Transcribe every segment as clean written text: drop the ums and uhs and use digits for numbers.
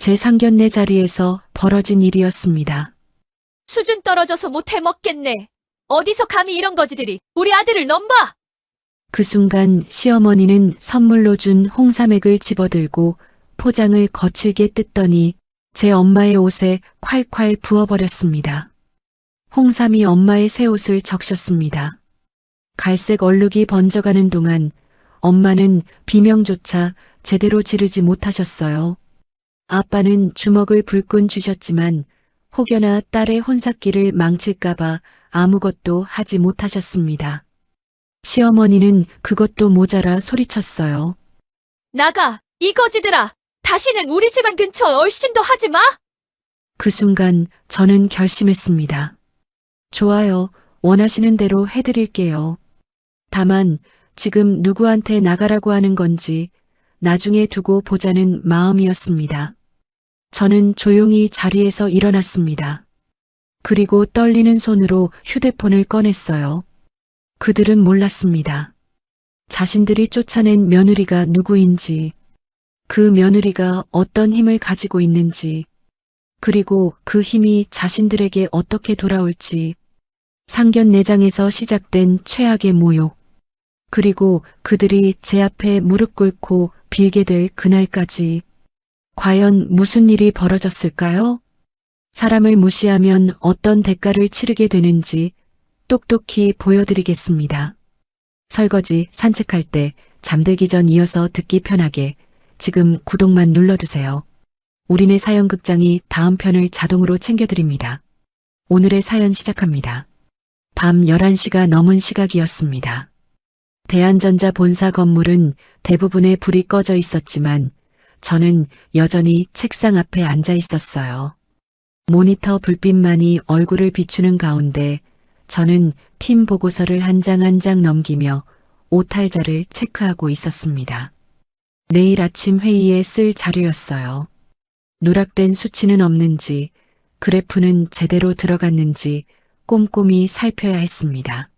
제 상견례 자리에서 벌어진 일이었습니다. 수준 떨어져서 못 해먹겠네. 어디서 감히 이런 거지들이 우리 아들을 넘봐! 그 순간 시어머니는 선물로 준 홍삼액을 집어들고 포장을 거칠게 뜯더니 제 엄마의 옷에 콸콸 부어버렸습니다. 홍삼이 엄마의 새 옷을 적셨습니다. 갈색 얼룩이 번져가는 동안 엄마는 비명조차 제대로 지르지 못하셨어요. 아빠는 주먹을 불끈 쥐셨지만 혹여나 딸의 혼삭기를 망칠까봐 아무것도 하지 못하셨습니다. 시어머니는 그것도 모자라 소리쳤어요. 나가! 이 거지들아! 다시는 우리 집안 근처 얼씬도 하지 마! 그 순간 저는 결심했습니다. 좋아요. 원하시는 대로 해드릴게요. 다만 지금 누구한테 나가라고 하는 건지 나중에 두고 보자는 마음이었습니다. 저는 조용히 자리에서 일어났습니다. 그리고 떨리는 손으로 휴대폰을 꺼냈어요. 그들은 몰랐습니다. 자신들이 쫓아낸 며느리가 누구인지, 그 며느리가 어떤 힘을 가지고 있는지, 그리고 그 힘이 자신들에게 어떻게 돌아올지, 상견례장에서 시작된 최악의 모욕, 그리고 그들이 제 앞에 무릎 꿇고 빌게 될 그날까지 과연 무슨 일이 벌어졌을까요? 사람을 무시하면 어떤 대가를 치르게 되는지 똑똑히 보여드리겠습니다. 설거지, 산책할 때 잠들기 전 이어서 듣기 편하게 지금 구독만 눌러두세요. 우리네 사연극장이 다음 편을 자동으로 챙겨드립니다. 오늘의 사연 시작합니다. 밤 11시가 넘은 시각이었습니다. 대한전자 본사 건물은 대부분의 불이 꺼져 있었지만 저는 여전히 책상 앞에 앉아 있었어요. 모니터 불빛만이 얼굴을 비추는 가운데 저는 팀 보고서를 한 장 한 장 넘기며 오탈자를 체크하고 있었습니다. 내일 아침 회의에 쓸 자료였어요. 누락된 수치는 없는지, 그래프는 제대로 들어갔는지 꼼꼼히 살펴야 했습니다.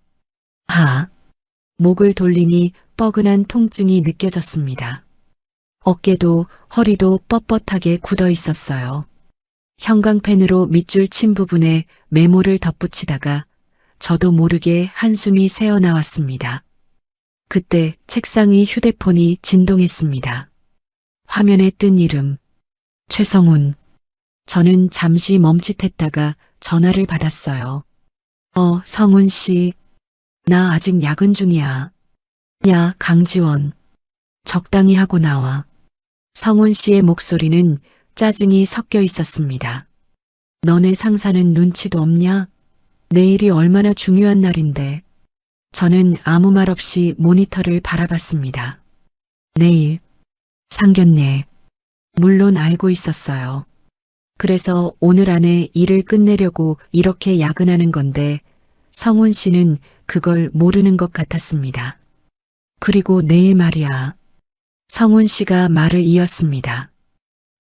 목을 돌리니 뻐근한 통증이 느껴졌습니다. 어깨도 허리도 뻣뻣하게 굳어 있었어요. 형광펜으로 밑줄 친 부분에 메모를 덧붙이다가 저도 모르게 한숨이 새어나왔습니다. 그때 책상 위 휴대폰이 진동했습니다. 화면에 뜬 이름, 최성훈. 저는 잠시 멈칫했다가 전화를 받았어요. 성훈 씨. 나 아직 야근 중이야. 야, 강지원. 적당히 하고 나와. 성훈 씨의 목소리는 짜증이 섞여 있었습니다. 너네 상사는 눈치도 없냐? 내일이 얼마나 중요한 날인데. 저는 아무 말 없이 모니터를 바라봤습니다. 내일, 상견례. 물론 알고 있었어요. 그래서 오늘 안에 일을 끝내려고 이렇게 야근하는 건데 성훈 씨는 그걸 모르는 것 같았습니다. 그리고 내일 말이야. 성훈 씨가 말을 이었습니다.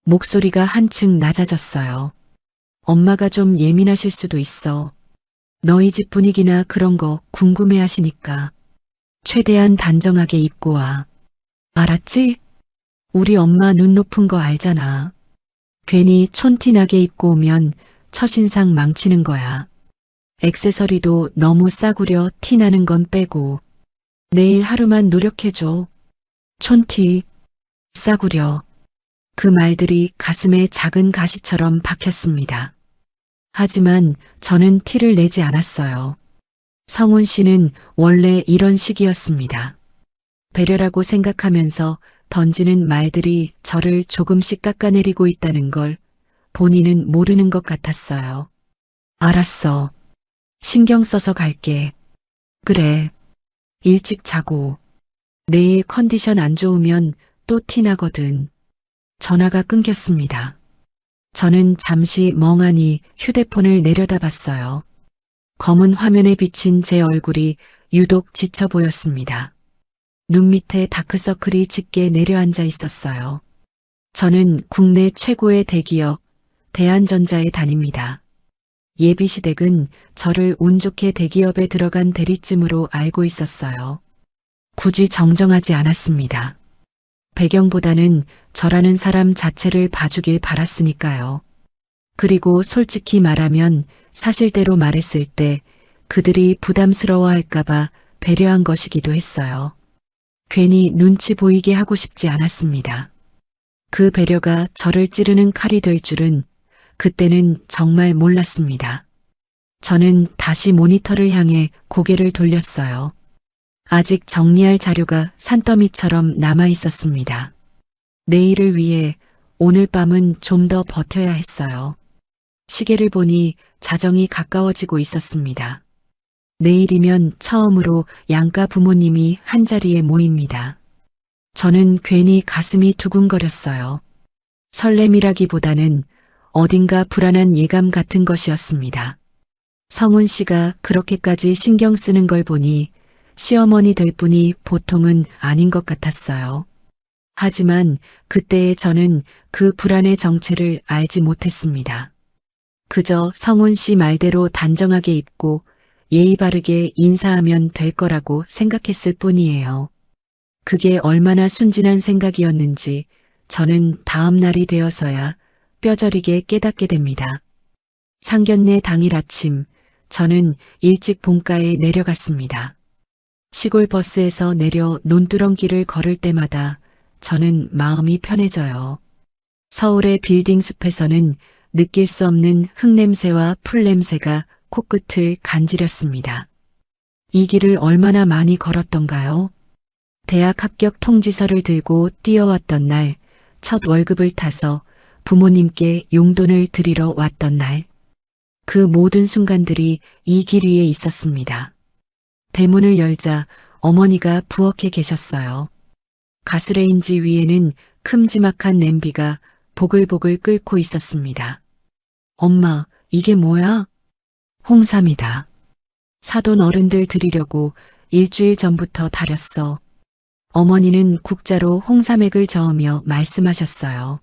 목소리가 한층 낮아졌어요. 엄마가 좀 예민하실 수도 있어. 너희 집 분위기나 그런 거 궁금해 하시니까. 최대한 단정하게 입고 와. 알았지? 우리 엄마 눈 높은 거 알잖아. 괜히 촌티나게 입고 오면 첫인상 망치는 거야. 액세서리도 너무 싸구려 티나는 건 빼고. 내일 하루만 노력해줘. 촌티, 싸구려. 그 말들이 가슴에 작은 가시처럼 박혔습니다. 하지만 저는 티를 내지 않았어요. 성훈 씨는 원래 이런 식이었습니다. 배려라고 생각하면서 던지는 말들이 저를 조금씩 깎아내리고 있다는 걸 본인은 모르는 것 같았어요. 알았어. 신경 써서 갈게. 그래. 일찍 자고. 내일 컨디션 안 좋으면 또 티나거든. 전화가 끊겼습니다. 저는 잠시 멍하니 휴대폰을 내려다봤어요. 검은 화면에 비친 제 얼굴이 유독 지쳐 보였습니다. 눈 밑에 다크서클이 짙게 내려앉아 있었어요. 저는 국내 최고의 대기업 대한전자에 다닙니다. 예비시댁은 저를 운 좋게 대기업에 들어간 대리쯤으로 알고 있었어요. 굳이 정정하지 않았습니다. 배경보다는 저라는 사람 자체를 봐주길 바랐으니까요. 그리고 솔직히 말하면 사실대로 말했을 때 그들이 부담스러워할까봐 배려한 것이기도 했어요. 괜히 눈치 보이게 하고 싶지 않았습니다. 그 배려가 저를 찌르는 칼이 될 줄은 그때는 정말 몰랐습니다. 저는 다시 모니터를 향해 고개를 돌렸어요. 아직 정리할 자료가 산더미처럼 남아 있었습니다. 내일을 위해 오늘 밤은 좀 더 버텨야 했어요. 시계를 보니 자정이 가까워지고 있었습니다. 내일이면 처음으로 양가 부모님이 한자리에 모입니다. 저는 괜히 가슴이 두근거렸어요. 설렘이라기보다는 어딘가 불안한 예감 같은 것이었습니다. 성훈 씨가 그렇게까지 신경 쓰는 걸 보니 시어머니 될 분이 보통은 아닌 것 같았어요. 하지만 그때의 저는 그 불안의 정체를 알지 못했습니다. 그저 성훈 씨 말대로 단정하게 입고 예의 바르게 인사하면 될 거라고 생각했을 뿐이에요. 그게 얼마나 순진한 생각이었는지 저는 다음 날이 되어서야 뼈저리게 깨닫게 됩니다. 상견례 당일 아침 저는 일찍 본가에 내려갔습니다. 시골 버스에서 내려 논두렁길을 걸을 때마다 저는 마음이 편해져요. 서울의 빌딩 숲에서는 느낄 수 없는 흙냄새와 풀냄새가 코끝을 간지렸습니다. 이 길을 얼마나 많이 걸었던가요? 대학 합격 통지서를 들고 뛰어왔던 날, 첫 월급을 타서 부모님께 용돈을 드리러 왔던 날, 그 모든 순간들이 이 길 위에 있었습니다. 대문을 열자 어머니가 부엌에 계셨어요. 가스레인지 위에는 큼지막한 냄비가 보글보글 끓고 있었습니다. 엄마, 이게 뭐야? 홍삼이다. 사돈 어른들 드리려고 일주일 전부터 다렸어. 어머니는 국자로 홍삼액을 저으며 말씀하셨어요.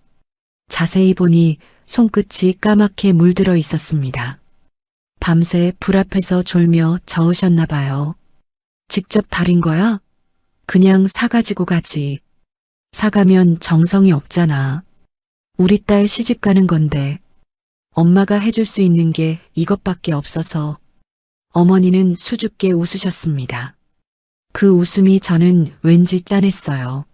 자세히 보니 손끝이 까맣게 물들어 있었습니다. 밤새 불 앞에서 졸며 저으셨나 봐요. 직접 다린 거야? 그냥 사가지고 가지. 사가면 정성이 없잖아. 우리 딸 시집 가는 건데 엄마가 해줄 수 있는 게 이것밖에 없어서. 어머니는 수줍게 웃으셨습니다. 그 웃음이 저는 왠지 짠했어요.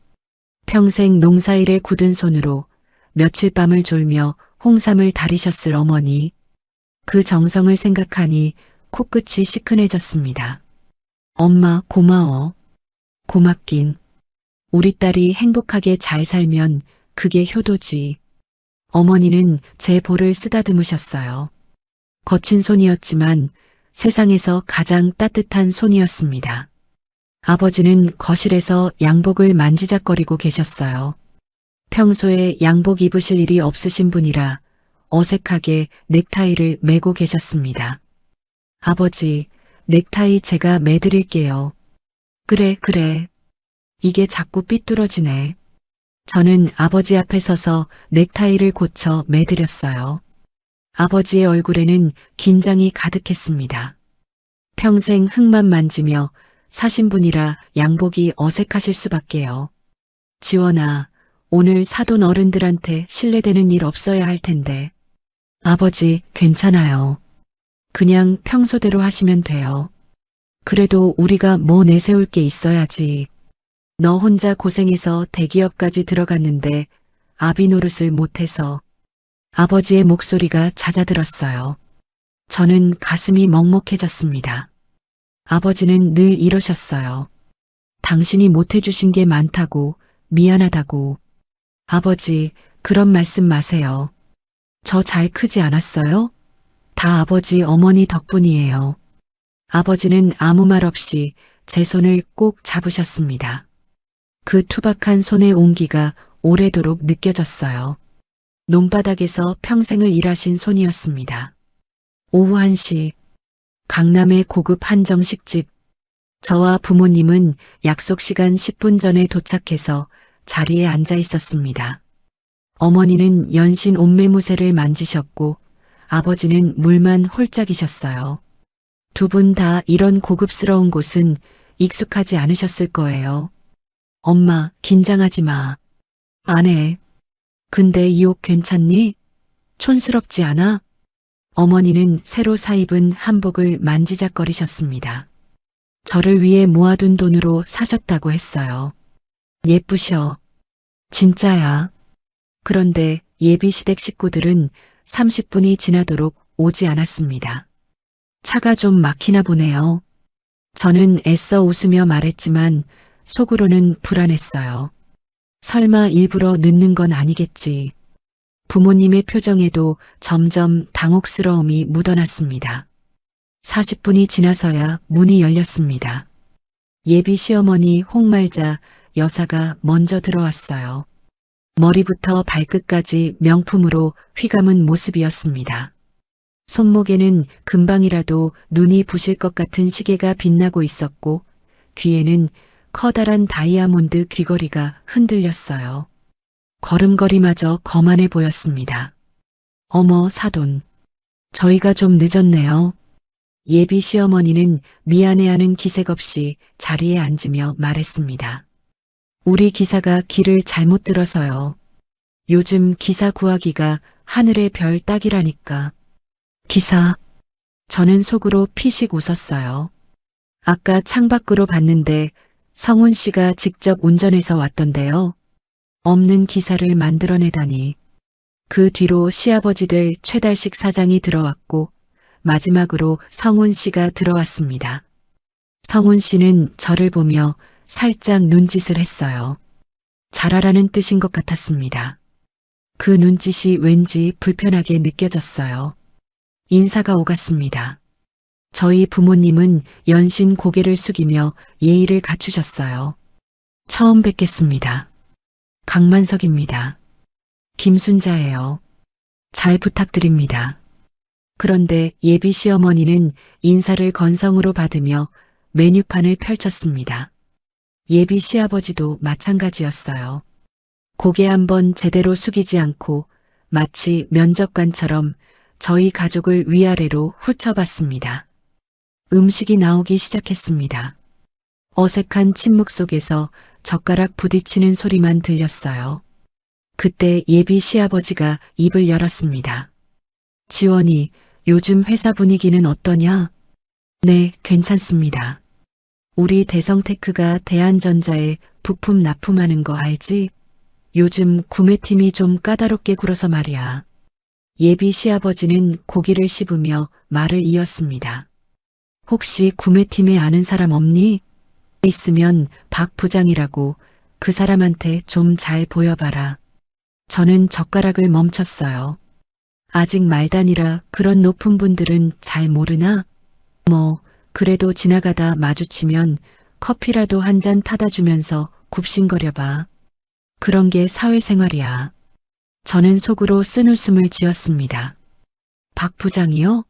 평생 농사일에 굳은 손으로 며칠 밤을 졸며 홍삼을 다리셨을 어머니. 그 정성을 생각하니 코끝이 시큰해졌습니다. 엄마 고마워. 고맙긴. 우리 딸이 행복하게 잘 살면 그게 효도지. 어머니는 제 볼을 쓰다듬으셨어요. 거친 손이었지만 세상에서 가장 따뜻한 손이었습니다. 아버지는 거실에서 양복을 만지작거리고 계셨어요. 평소에 양복 입으실 일이 없으신 분이라 어색하게 넥타이를 매고 계셨습니다. 아버지, 넥타이 제가 매드릴게요. 그래. 이게 자꾸 삐뚤어지네. 저는 아버지 앞에 서서 넥타이를 고쳐 매드렸어요. 아버지의 얼굴에는 긴장이 가득했습니다. 평생 흙만 만지며 사신 분이라 양복이 어색하실 수밖에요. 지원아, 오늘 사돈 어른들한테 실례되는 일 없어야 할 텐데. 아버지, 괜찮아요. 그냥 평소대로 하시면 돼요. 그래도 우리가 뭐 내세울 게 있어야지. 너 혼자 고생해서 대기업까지 들어갔는데 아비 노릇을 못해서. 아버지의 목소리가 잦아들었어요. 저는 가슴이 먹먹해졌습니다. 아버지는 늘 이러셨어요. 당신이 못해주신 게 많다고, 미안하다고. 아버지, 그런 말씀 마세요. 저 잘 크지 않았어요? 다 아버지 어머니 덕분이에요. 아버지는 아무 말 없이 제 손을 꼭 잡으셨습니다. 그 투박한 손의 온기가 오래도록 느껴졌어요. 논바닥에서 평생을 일하신 손이었습니다. 오후 1시, 강남의 고급 한정식집. 저와 부모님은 약속 시간 10분 전에 도착해서 자리에 앉아 있었습니다. 어머니는 연신 옷매무새를 만지셨고 아버지는 물만 홀짝이셨어요. 두 분 다 이런 고급스러운 곳은 익숙하지 않으셨을 거예요. 엄마, 긴장하지 마. 안 해. 근데 이 옷 괜찮니? 촌스럽지 않아? 어머니는 새로 사입은 한복을 만지작거리셨습니다. 저를 위해 모아둔 돈으로 사셨다고 했어요. 예쁘셔. 진짜야. 그런데 예비 시댁 식구들은 30분이 지나도록 오지 않았습니다. 차가 좀 막히나 보네요. 저는 애써 웃으며 말했지만 속으로는 불안했어요. 설마 일부러 늦는 건 아니겠지. 부모님의 표정에도 점점 당혹스러움이 묻어났습니다. 40분이 지나서야 문이 열렸습니다. 예비 시어머니 홍말자 여사가 먼저 들어왔어요. 머리부터 발끝까지 명품으로 휘감은 모습이었습니다. 손목에는 금방이라도 눈이 부실 것 같은 시계가 빛나고 있었고 귀에는 커다란 다이아몬드 귀걸이가 흔들렸어요. 걸음걸이마저 거만해 보였습니다. 어머 사돈. 저희가 좀 늦었네요. 예비 시어머니는 미안해하는 기색 없이 자리에 앉으며 말했습니다. 우리 기사가 길을 잘못 들어서요. 요즘 기사 구하기가 하늘의 별 따기라니까. 기사. 저는 속으로 피식 웃었어요. 아까 창밖으로 봤는데 성훈 씨가 직접 운전해서 왔던데요. 없는 기사를 만들어내다니. 그 뒤로 시아버지 될 최달식 사장이 들어왔고 마지막으로 성훈 씨가 들어왔습니다. 성훈 씨는 저를 보며 살짝 눈짓을 했어요. 잘하라는 뜻인 것 같았습니다. 그 눈짓이 왠지 불편하게 느껴졌어요. 인사가 오갔습니다. 저희 부모님은 연신 고개를 숙이며 예의를 갖추셨어요. 처음 뵙겠습니다. 강만석입니다. 김순자예요. 잘 부탁드립니다. 그런데 예비 시어머니는 인사를 건성으로 받으며 메뉴판을 펼쳤습니다. 예비 시아버지도 마찬가지였어요. 고개 한번 제대로 숙이지 않고 마치 면접관처럼 저희 가족을 위아래로 훑어봤습니다. 음식이 나오기 시작했습니다. 어색한 침묵 속에서 젓가락 부딪히는 소리만 들렸어요. 그때 예비 시아버지가 입을 열었습니다. 지원이, 요즘 회사 분위기는 어떠냐? 네, 괜찮습니다. 우리 대성테크가 대한전자에 부품 납품하는 거 알지? 요즘 구매팀이 좀 까다롭게 굴어서 말이야. 예비 시아버지는 고기를 씹으며 말을 이었습니다. 혹시 구매팀에 아는 사람 없니? 있으면 박 부장이라고 그 사람한테 좀 잘 보여봐라. 저는 젓가락을 멈췄어요. 아직 말단이라 그런 높은 분들은 잘 모르나? 뭐 그래도 지나가다 마주치면 커피라도 한 잔 타다 주면서 굽신거려봐. 그런 게 사회생활이야. 저는 속으로 쓴웃음을 지었습니다. 박 부장이요?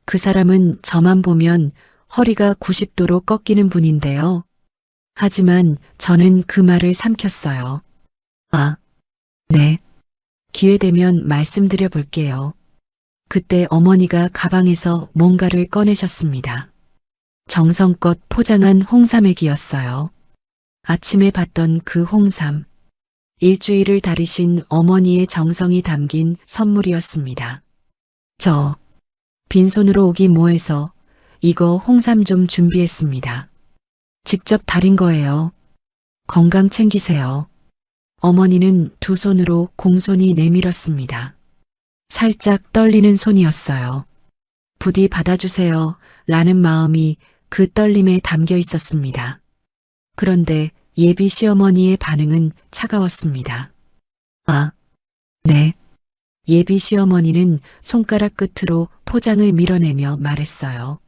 그 사람은 저만 보면 허리가 90도로 꺾이는 분인데요. 하지만 저는 그 말을 삼켰어요. 아, 네. 기회되면 말씀드려 볼게요. 그때 어머니가 가방에서 뭔가를 꺼내셨습니다. 정성껏 포장한 홍삼액이었어요. 아침에 봤던 그 홍삼. 일주일을 다리신 어머니의 정성이 담긴 선물이었습니다. 저 빈손으로 오기 뭐해서 이거 홍삼 좀 준비했습니다. 직접 다린 거예요. 건강 챙기세요. 어머니는 두 손으로 공손히 내밀었습니다. 살짝 떨리는 손이었어요. 부디 받아주세요 라는 마음이 그 떨림에 담겨 있었습니다. 그런데 예비 시어머니의 반응은 차가웠습니다. 아, 네. 예비 시어머니는 손가락 끝으로 포장을 밀어내며 말했어요.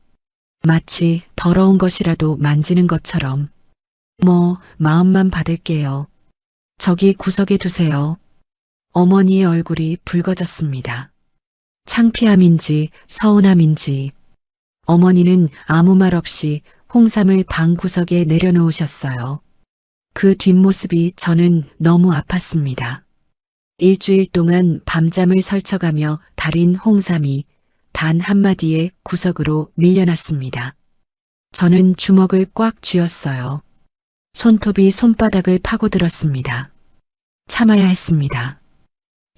마치 더러운 것이라도 만지는 것처럼. 뭐 마음만 받을게요. 저기 구석에 두세요. 어머니의 얼굴이 붉어졌습니다. 창피함인지 서운함인지 어머니는 아무 말 없이 홍삼을 방 구석에 내려놓으셨어요. 그 뒷모습이 저는 너무 아팠습니다. 일주일 동안 밤잠을 설쳐가며 달인 홍삼이 단 한마디에 구석으로 밀려났습니다. 저는 주먹을 꽉 쥐었어요. 손톱이 손바닥을 파고들었습니다. 참아야 했습니다.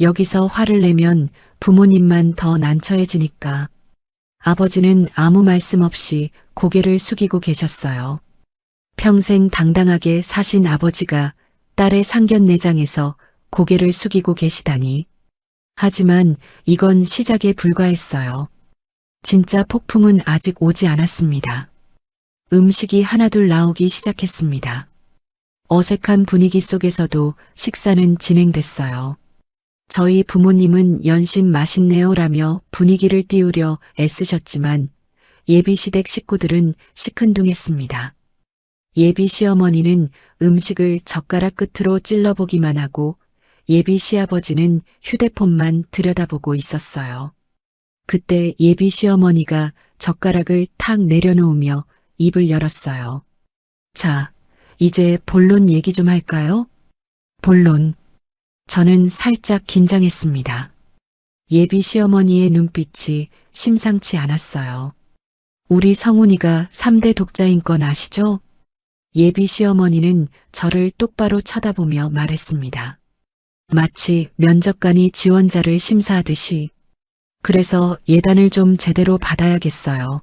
여기서 화를 내면 부모님만 더 난처해지니까. 아버지는 아무 말씀 없이 고개를 숙이고 계셨어요. 평생 당당하게 사신 아버지가 딸의 상견례장에서 고개를 숙이고 계시다니. 하지만 이건 시작에 불과했어요. 진짜 폭풍은 아직 오지 않았습니다. 음식이 하나둘 나오기 시작했습니다. 어색한 분위기 속에서도 식사는 진행됐어요. 저희 부모님은 연신 맛있네요라며 분위기를 띄우려 애쓰셨지만 예비시댁 식구들은 시큰둥했습니다. 예비 시어머니는 음식을 젓가락 끝으로 찔러보기만 하고 예비 시아버지는 휴대폰만 들여다보고 있었어요. 그때 예비 시어머니가 젓가락을 탁 내려놓으며 입을 열었어요. 자, 이제 본론 얘기 좀 할까요? 본론. 저는 살짝 긴장했습니다. 예비 시어머니의 눈빛이 심상치 않았어요. 우리 성훈이가 3대 독자인 건 아시죠? 예비 시어머니는 저를 똑바로 쳐다보며 말했습니다. 마치 면접관이 지원자를 심사하듯이. 그래서 예단을 좀 제대로 받아야겠어요.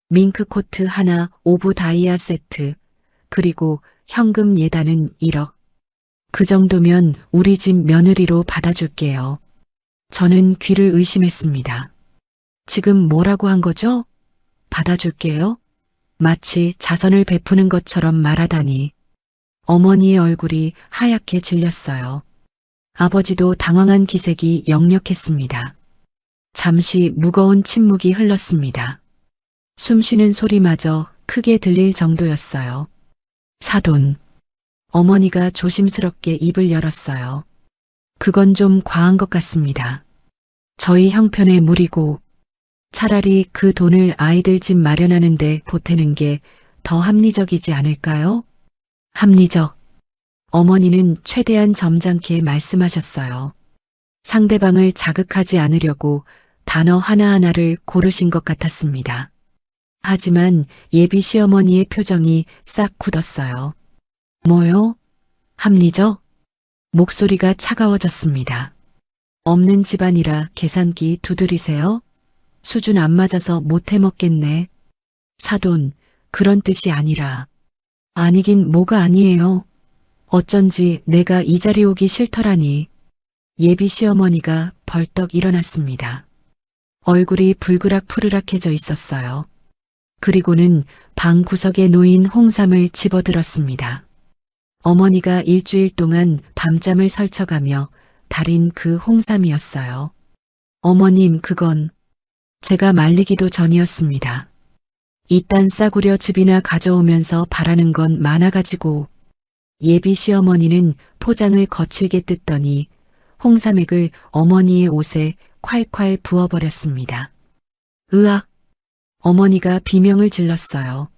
밍크 코트 하나 5부 다이아 세트, 그리고 현금 예단은 1억. 그 정도면 우리 집 며느리로 받아줄게요. 저는 귀를 의심했습니다. 지금 뭐라고 한 거죠? 받아줄게요? 마치 자선을 베푸는 것처럼 말하다니. 어머니의 얼굴이 하얗게 질렸어요. 아버지도 당황한 기색이 역력했습니다. 잠시 무거운 침묵이 흘렀습니다. 숨쉬는 소리마저 크게 들릴 정도였어요. 사돈. 어머니가 조심스럽게 입을 열었어요. 그건 좀 과한 것 같습니다. 저희 형편에 무리고 차라리 그 돈을 아이들 집 마련하는 데 보태는 게 더 합리적이지 않을까요? 합리적. 어머니는 최대한 점잖게 말씀하셨어요. 상대방을 자극하지 않으려고 단어 하나하나를 고르신 것 같았습니다. 하지만 예비 시어머니의 표정이 싹 굳었어요. 뭐요? 합리적? 목소리가 차가워졌습니다. 없는 집안이라 계산기 두드리세요? 수준 안 맞아서 못 해먹겠네. 사돈, 그런 뜻이 아니라. 아니긴 뭐가 아니에요. 어쩐지 내가 이 자리 오기 싫더라니. 예비 시어머니가 벌떡 일어났습니다. 얼굴이 불그락푸르락해져 있었어요. 그리고는 방 구석에 놓인 홍삼을 집어들었습니다. 어머니가 일주일 동안 밤잠을 설쳐가며 달인 그 홍삼이었어요. 어머님, 그건 제가 말리기도 전이었습니다. 이딴 싸구려 즙이나 가져오면서 바라는 건 많아가지고. 예비 시어머니는 포장을 거칠게 뜯더니 홍삼액을 어머니의 옷에 콸콸 부어버렸습니다. 으악! 어머니가 비명을 질렀어요.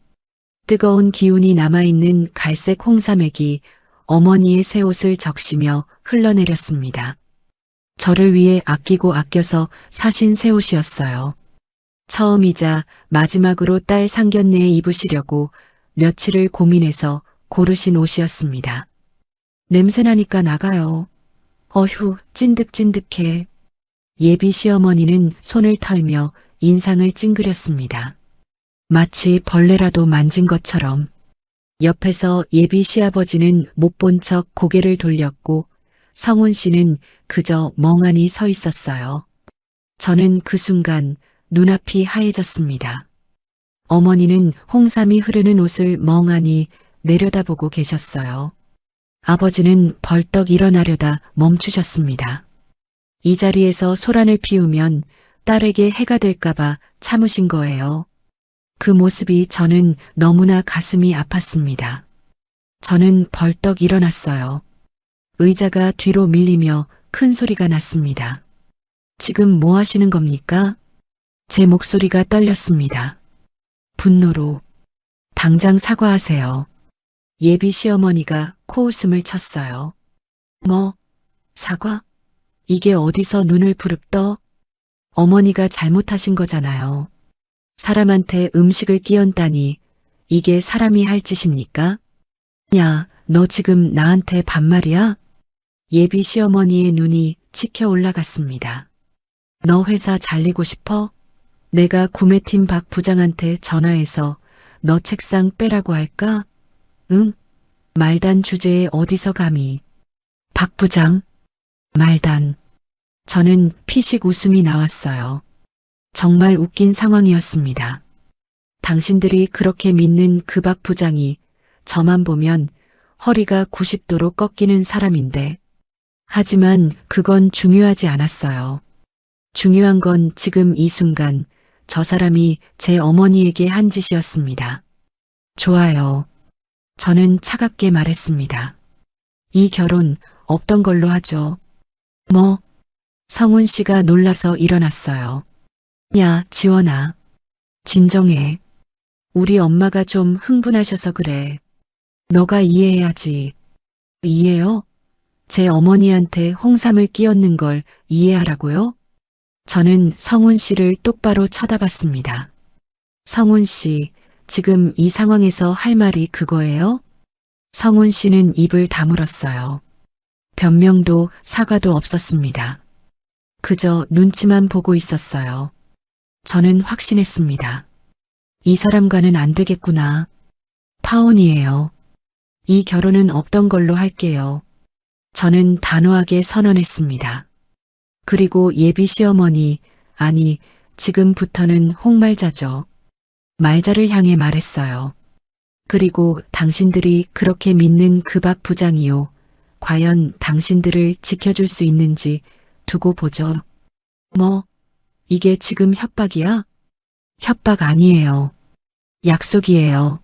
뜨거운 기운이 남아있는 갈색 홍삼액이 어머니의 새 옷을 적시며 흘러내렸습니다. 저를 위해 아끼고 아껴서 사신 새 옷이었어요. 처음이자 마지막으로 딸 상견례에 입으시려고 며칠을 고민해서 고르신 옷이었습니다. 냄새나니까 나가요. 어휴, 찐득찐득해. 예비 시어머니는 손을 털며 인상을 찡그렸습니다. 마치 벌레라도 만진 것처럼. 옆에서 예비 시아버지는 못 본 척 고개를 돌렸고 성훈 씨는 그저 멍하니 서 있었어요. 저는 그 순간 눈앞이 하얘졌습니다. 어머니는 홍삼이 흐르는 옷을 멍하니 내려다보고 계셨어요. 아버지는 벌떡 일어나려다 멈추셨습니다. 이 자리에서 소란을 피우면 딸에게 해가 될까봐 참으신 거예요. 그 모습이 저는 너무나 가슴이 아팠습니다. 저는 벌떡 일어났어요. 의자가 뒤로 밀리며 큰 소리가 났습니다. 지금 뭐 하시는 겁니까? 제 목소리가 떨렸습니다. 분노로. 당장 사과하세요. 예비 시어머니가 코웃음을 쳤어요. 뭐? 사과? 이게 어디서 눈을 부릅떠? 어머니가 잘못하신 거잖아요. 사람한테 음식을 끼얹다니 이게 사람이 할 짓입니까? 야, 너 지금 나한테 반말이야? 예비 시어머니의 눈이 치켜 올라갔습니다. 너 회사 잘리고 싶어? 내가 구매팀 박 부장한테 전화해서 너 책상 빼라고 할까? 응? 말단 주제에 어디서 감히. 박 부장. 말단. 저는 피식 웃음이 나왔어요. 정말 웃긴 상황이었습니다. 당신들이 그렇게 믿는 그 박 부장이 저만 보면 허리가 90도로 꺾이는 사람인데. 하지만 그건 중요하지 않았어요. 중요한 건 지금 이 순간 저 사람이 제 어머니에게 한 짓이었습니다. 좋아요. 저는 차갑게 말했습니다. 이 결혼 없던 걸로 하죠. 뭐? 성훈 씨가 놀라서 일어났어요. 야, 지원아. 진정해. 우리 엄마가 좀 흥분하셔서 그래. 너가 이해해야지. 이해요? 제 어머니한테 홍삼을 끼얹는 걸 이해하라고요? 저는 성훈 씨를 똑바로 쳐다봤습니다. 성훈 씨, 지금 이 상황에서 할 말이 그거예요? 성훈 씨는 입을 다물었어요. 변명도 사과도 없었습니다. 그저 눈치만 보고 있었어요. 저는 확신했습니다. 이 사람과는 안 되겠구나. 파혼이에요. 이 결혼은 없던 걸로 할게요. 저는 단호하게 선언했습니다. 그리고 예비 시어머니, 아니, 지금부터는 홍말자죠. 말자를 향해 말했어요. 그리고 당신들이 그렇게 믿는 그 박 부장이요. 과연 당신들을 지켜줄 수 있는지 두고 보죠. 뭐, 이게 지금 협박이야? 협박 아니에요. 약속이에요.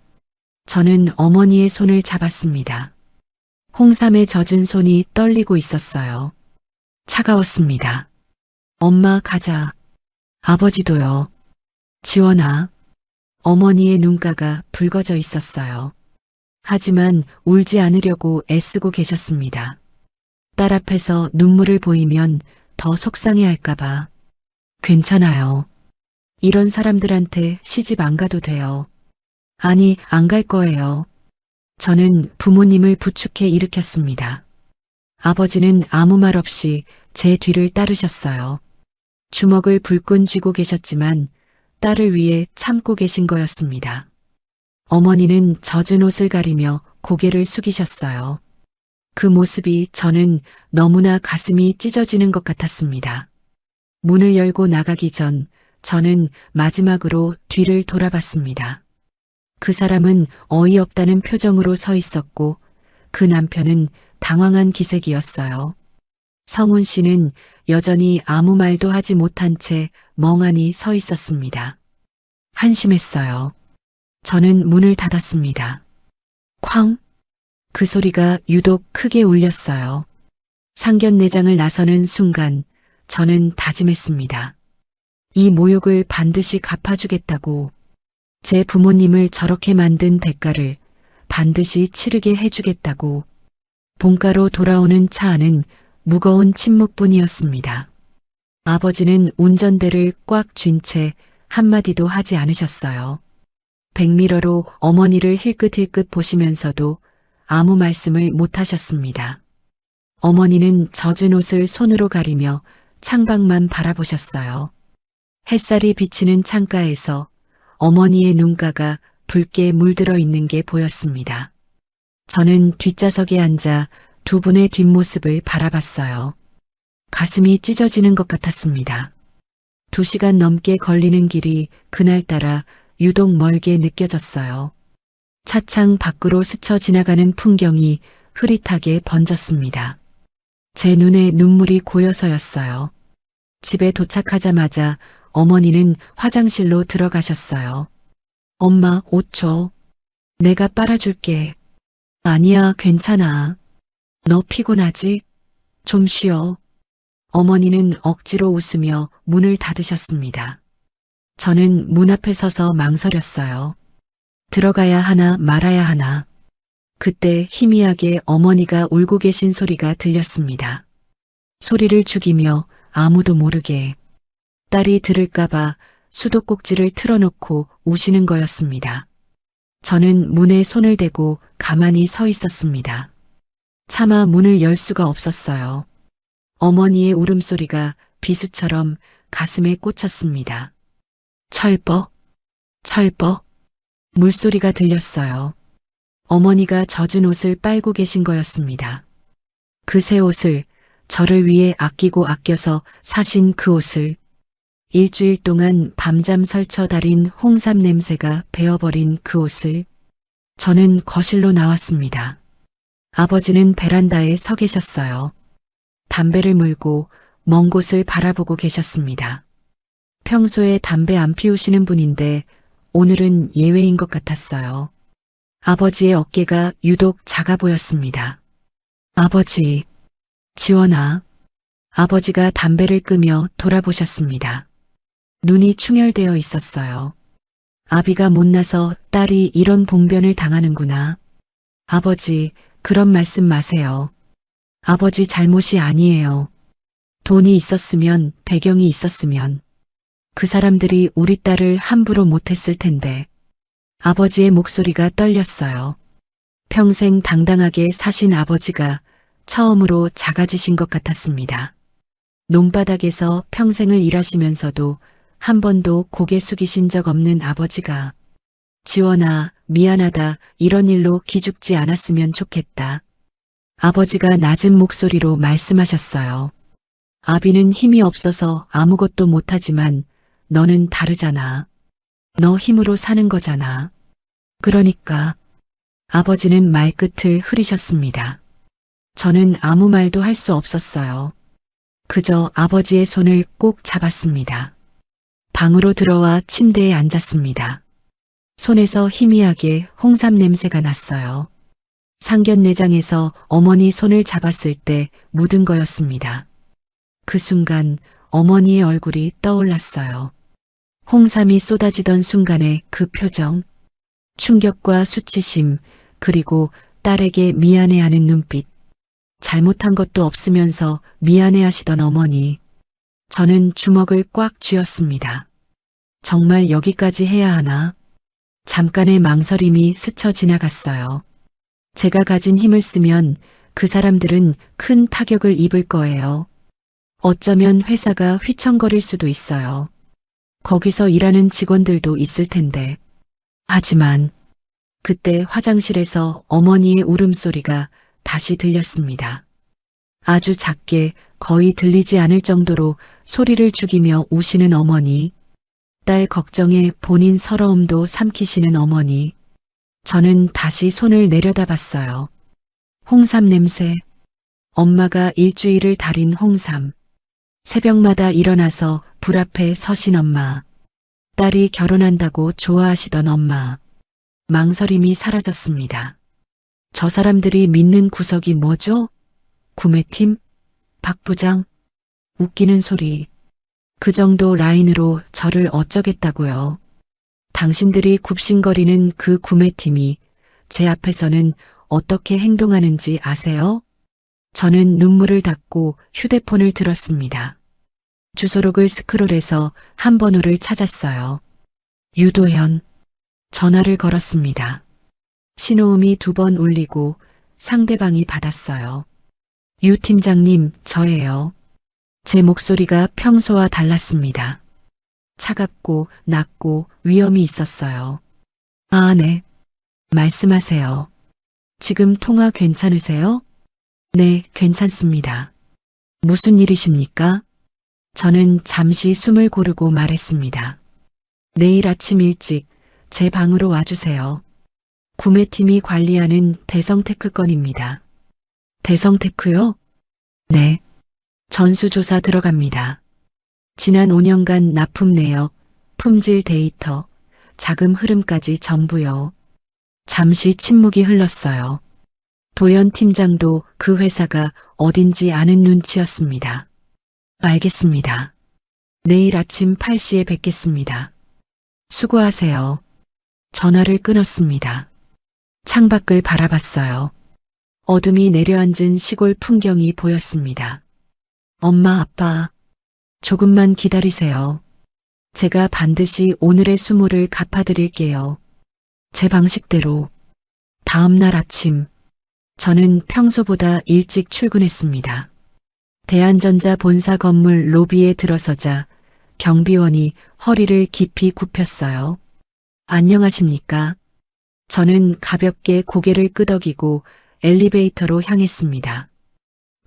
저는 어머니의 손을 잡았습니다. 홍삼에 젖은 손이 떨리고 있었어요. 차가웠습니다. 엄마 가자. 아버지도요. 지원아. 어머니의 눈가가 붉어져 있었어요. 하지만 울지 않으려고 애쓰고 계셨습니다. 딸 앞에서 눈물을 보이면 더 속상해할까봐. 괜찮아요. 이런 사람들한테 시집 안 가도 돼요. 아니, 안 갈 거예요. 저는 부모님을 부축해 일으켰습니다. 아버지는 아무 말 없이 제 뒤를 따르셨어요. 주먹을 불끈 쥐고 계셨지만 딸을 위해 참고 계신 거였습니다. 어머니는 젖은 옷을 가리며 고개를 숙이셨어요. 그 모습이 저는 너무나 가슴이 찢어지는 것 같았습니다. 문을 열고 나가기 전 저는 마지막으로 뒤를 돌아봤습니다. 그 사람은 어이없다는 표정으로 서 있었고 그 남편은 당황한 기색이었어요. 성훈 씨는 여전히 아무 말도 하지 못한 채 멍하니 서 있었습니다. 한심했어요. 저는 문을 닫았습니다. 쾅! 그 소리가 유독 크게 울렸어요. 상견례장을 나서는 순간 저는 다짐했습니다. 이 모욕을 반드시 갚아주겠다고, 제 부모님을 저렇게 만든 대가를 반드시 치르게 해주겠다고. 본가로 돌아오는 차 안은 무거운 침묵뿐이었습니다. 아버지는 운전대를 꽉 쥔 채 한마디도 하지 않으셨어요. 백미러로 어머니를 힐끗힐끗 보시면서도 아무 말씀을 못 하셨습니다. 어머니는 젖은 옷을 손으로 가리며 창밖만 바라보셨어요. 햇살이 비치는 창가에서 어머니의 눈가가 붉게 물들어 있는 게 보였습니다. 저는 뒷좌석에 앉아 두 분의 뒷모습을 바라봤어요. 가슴이 찢어지는 것 같았습니다. 2시간 넘게 걸리는 길이 그날따라 유독 멀게 느껴졌어요. 차창 밖으로 스쳐 지나가는 풍경이 흐릿하게 번졌습니다. 제 눈에 눈물이 고여서였어요. 집에 도착하자마자 어머니는 화장실로 들어가셨어요. 엄마, 옷 줘. 내가 빨아줄게. 아니야, 괜찮아. 너 피곤하지? 좀 쉬어. 어머니는 억지로 웃으며 문을 닫으셨습니다. 저는 문 앞에 서서 망설였어요. 들어가야 하나 말아야 하나. 그때 희미하게 어머니가 울고 계신 소리가 들렸습니다. 소리를 죽이며 아무도 모르게. 딸이 들을까봐 수도꼭지를 틀어놓고 우시는 거였습니다. 저는 문에 손을 대고 가만히 서 있었습니다. 차마 문을 열 수가 없었어요. 어머니의 울음소리가 비수처럼 가슴에 꽂혔습니다. 철버, 철버. 물소리가 들렸어요. 어머니가 젖은 옷을 빨고 계신 거였습니다. 그 새 옷을, 저를 위해 아끼고 아껴서 사신 그 옷을, 일주일 동안 밤잠 설쳐 달인 홍삼 냄새가 배어버린 그 옷을. 저는 거실로 나왔습니다. 아버지는 베란다에 서 계셨어요. 담배를 물고 먼 곳을 바라보고 계셨습니다. 평소에 담배 안 피우시는 분인데 오늘은 예외인 것 같았어요. 아버지의 어깨가 유독 작아 보였습니다. 아버지, 지원아. 아버지가 담배를 끄며 돌아보셨습니다. 눈이 충혈되어 있었어요. 아비가 못나서 딸이 이런 봉변을 당하는구나. 아버지, 그런 말씀 마세요. 아버지 잘못이 아니에요. 돈이 있었으면, 배경이 있었으면 그 사람들이 우리 딸을 함부로 못했을 텐데. 아버지의 목소리가 떨렸어요. 평생 당당하게 사신 아버지가 처음으로 작아지신 것 같았습니다. 논바닥에서 평생을 일하시면서도 한 번도 고개 숙이신 적 없는 아버지가 지원아, 미안하다, 이런 일로 기죽지 않았으면 좋겠다. 아버지가 낮은 목소리로 말씀하셨어요. 아비는 힘이 없어서 아무것도 못하지만 너는 다르잖아. 너 힘으로 사는 거잖아. 그러니까. 아버지는 말끝을 흐리셨습니다. 저는 아무 말도 할 수 없었어요. 그저 아버지의 손을 꼭 잡았습니다. 방으로 들어와 침대에 앉았습니다. 손에서 희미하게 홍삼 냄새가 났어요. 상견례장에서 어머니 손을 잡았을 때 묻은 거였습니다. 그 순간 어머니의 얼굴이 떠올랐어요. 홍삼이 쏟아지던 순간의 그 표정, 충격과 수치심, 그리고 딸에게 미안해하는 눈빛, 잘못한 것도 없으면서 미안해하시던 어머니. 저는 주먹을 꽉 쥐었습니다. 정말 여기까지 해야 하나? 잠깐의 망설임이 스쳐 지나갔어요. 제가 가진 힘을 쓰면 그 사람들은 큰 타격을 입을 거예요. 어쩌면 회사가 휘청거릴 수도 있어요. 거기서 일하는 직원들도 있을 텐데. 하지만 그때 화장실에서 어머니의 울음소리가 다시 들렸습니다. 아주 작게 거의 들리지 않을 정도로 소리를 죽이며 우시는 어머니. 딸 걱정에 본인 서러움도 삼키시는 어머니. 저는 다시 손을 내려다봤어요. 홍삼 냄새. 엄마가 일주일을 달인 홍삼. 새벽마다 일어나서 불 앞에 서신 엄마. 딸이 결혼한다고 좋아하시던 엄마. 망설임이 사라졌습니다. 저 사람들이 믿는 구석이 뭐죠? 구매팀? 박 부장? 웃기는 소리. 그 정도 라인으로 저를 어쩌겠다고요. 당신들이 굽신거리는 그 구매팀이 제 앞에서는 어떻게 행동하는지 아세요? 저는 눈물을 닦고 휴대폰을 들었습니다. 주소록을 스크롤해서 한 번호를 찾았어요. 유도현. 전화를 걸었습니다. 신호음이 2번 울리고 상대방이 받았어요. 유 팀장님, 저예요. 제 목소리가 평소와 달랐습니다. 차갑고 낮고 위험이 있었어요. 아, 네. 말씀하세요. 지금 통화 괜찮으세요? 네, 괜찮습니다. 무슨 일이십니까? 저는 잠시 숨을 고르고 말했습니다. 내일 아침 일찍 제 방으로 와주세요. 구매팀이 관리하는 대성테크 건입니다. 대성테크요? 네. 전수조사 들어갑니다. 지난 5년간 납품 내역, 품질 데이터, 자금 흐름까지 전부요. 잠시 침묵이 흘렀어요. 도연 팀장도 그 회사가 어딘지 아는 눈치였습니다. 알겠습니다. 내일 아침 8시에 뵙겠습니다. 수고하세요. 전화를 끊었습니다. 창밖을 바라봤어요. 어둠이 내려앉은 시골 풍경이 보였습니다. 엄마, 아빠, 조금만 기다리세요. 제가 반드시 오늘의 수모를 갚아드릴게요. 제 방식대로. 다음 날 아침 저는 평소보다 일찍 출근했습니다. 대한전자 본사 건물 로비에 들어서자 경비원이 허리를 깊이 굽혔어요. 안녕하십니까? 저는 가볍게 고개를 끄덕이고 엘리베이터로 향했습니다.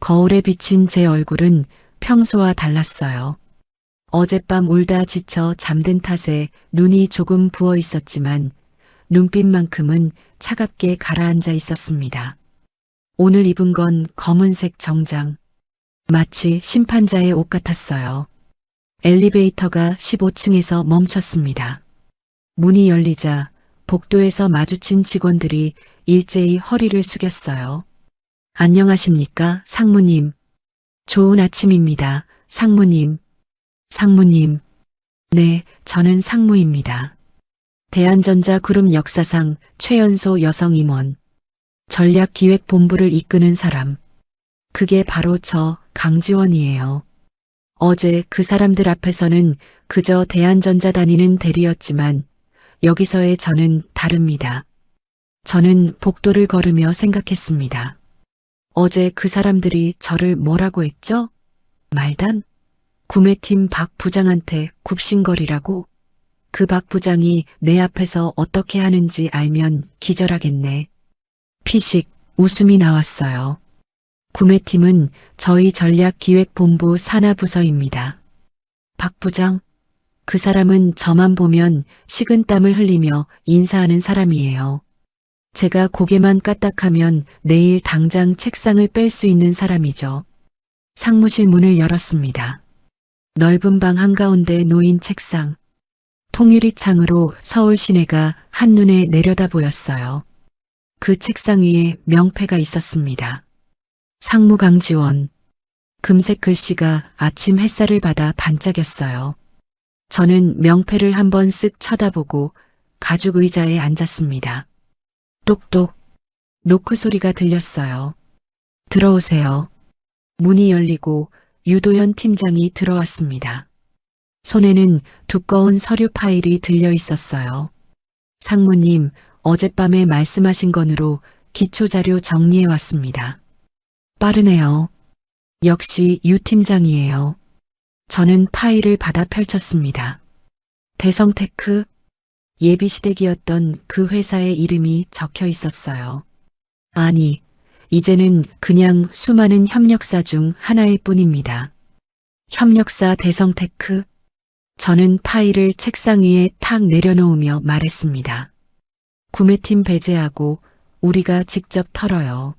거울에 비친 제 얼굴은 평소와 달랐어요. 어젯밤 울다 지쳐 잠든 탓에 눈이 조금 부어 있었지만 눈빛만큼은 차갑게 가라앉아 있었습니다. 오늘 입은 건 검은색 정장. 마치 심판자의 옷 같았어요. 엘리베이터가 15층에서 멈췄습니다. 문이 열리자 복도에서 마주친 직원들이 일제히 허리를 숙였어요. 안녕하십니까, 상무님. 좋은 아침입니다, 상무님. 상무님. 네, 저는 상무입니다. 대한전자 그룹 역사상 최연소 여성 임원. 전략기획본부를 이끄는 사람. 그게 바로 저 강지원이에요. 어제 그 사람들 앞에서는 그저 대한전자 다니는 대리였지만 여기서의 저는 다릅니다. 저는 복도를 걸으며 생각했습니다. 어제 그 사람들이 저를 뭐라고 했죠? 말단? 구매팀 박 부장한테 굽신거리라고? 그 박 부장이 내 앞에서 어떻게 하는지 알면 기절하겠네. 피식 웃음이 나왔어요. 구매팀은 저희 전략기획본부 산하부서입니다. 박 부장, 그 사람은 저만 보면 식은땀을 흘리며 인사하는 사람이에요. 제가 고개만 까딱하면 내일 당장 책상을 뺄 수 있는 사람이죠. 상무실 문을 열었습니다. 넓은 방 한가운데 놓인 책상. 통유리 창으로 서울 시내가 한눈에 내려다 보였어요. 그 책상 위에 명패가 있었습니다. 상무 강지원. 금색 글씨가 아침 햇살을 받아 반짝였어요. 저는 명패를 한번 쓱 쳐다보고 가죽 의자에 앉았습니다. 똑똑. 노크 소리가 들렸어요. 들어오세요. 문이 열리고 유도현 팀장이 들어왔습니다. 손에는 두꺼운 서류 파일이 들려 있었어요. 상무님, 어젯밤에 말씀하신 건으로 기초자료 정리해 왔습니다. 빠르네요. 역시 유 팀장이에요. 저는 파일을 받아 펼쳤습니다. 대성테크, 예비시댁이었던 그 회사의 이름이 적혀 있었어요. 아니, 이제는 그냥 수많은 협력사 중 하나일 뿐입니다. 협력사 대성테크. 저는 파일을 책상 위에 탁 내려놓으며 말했습니다. 구매팀 배제하고 우리가 직접 털어요.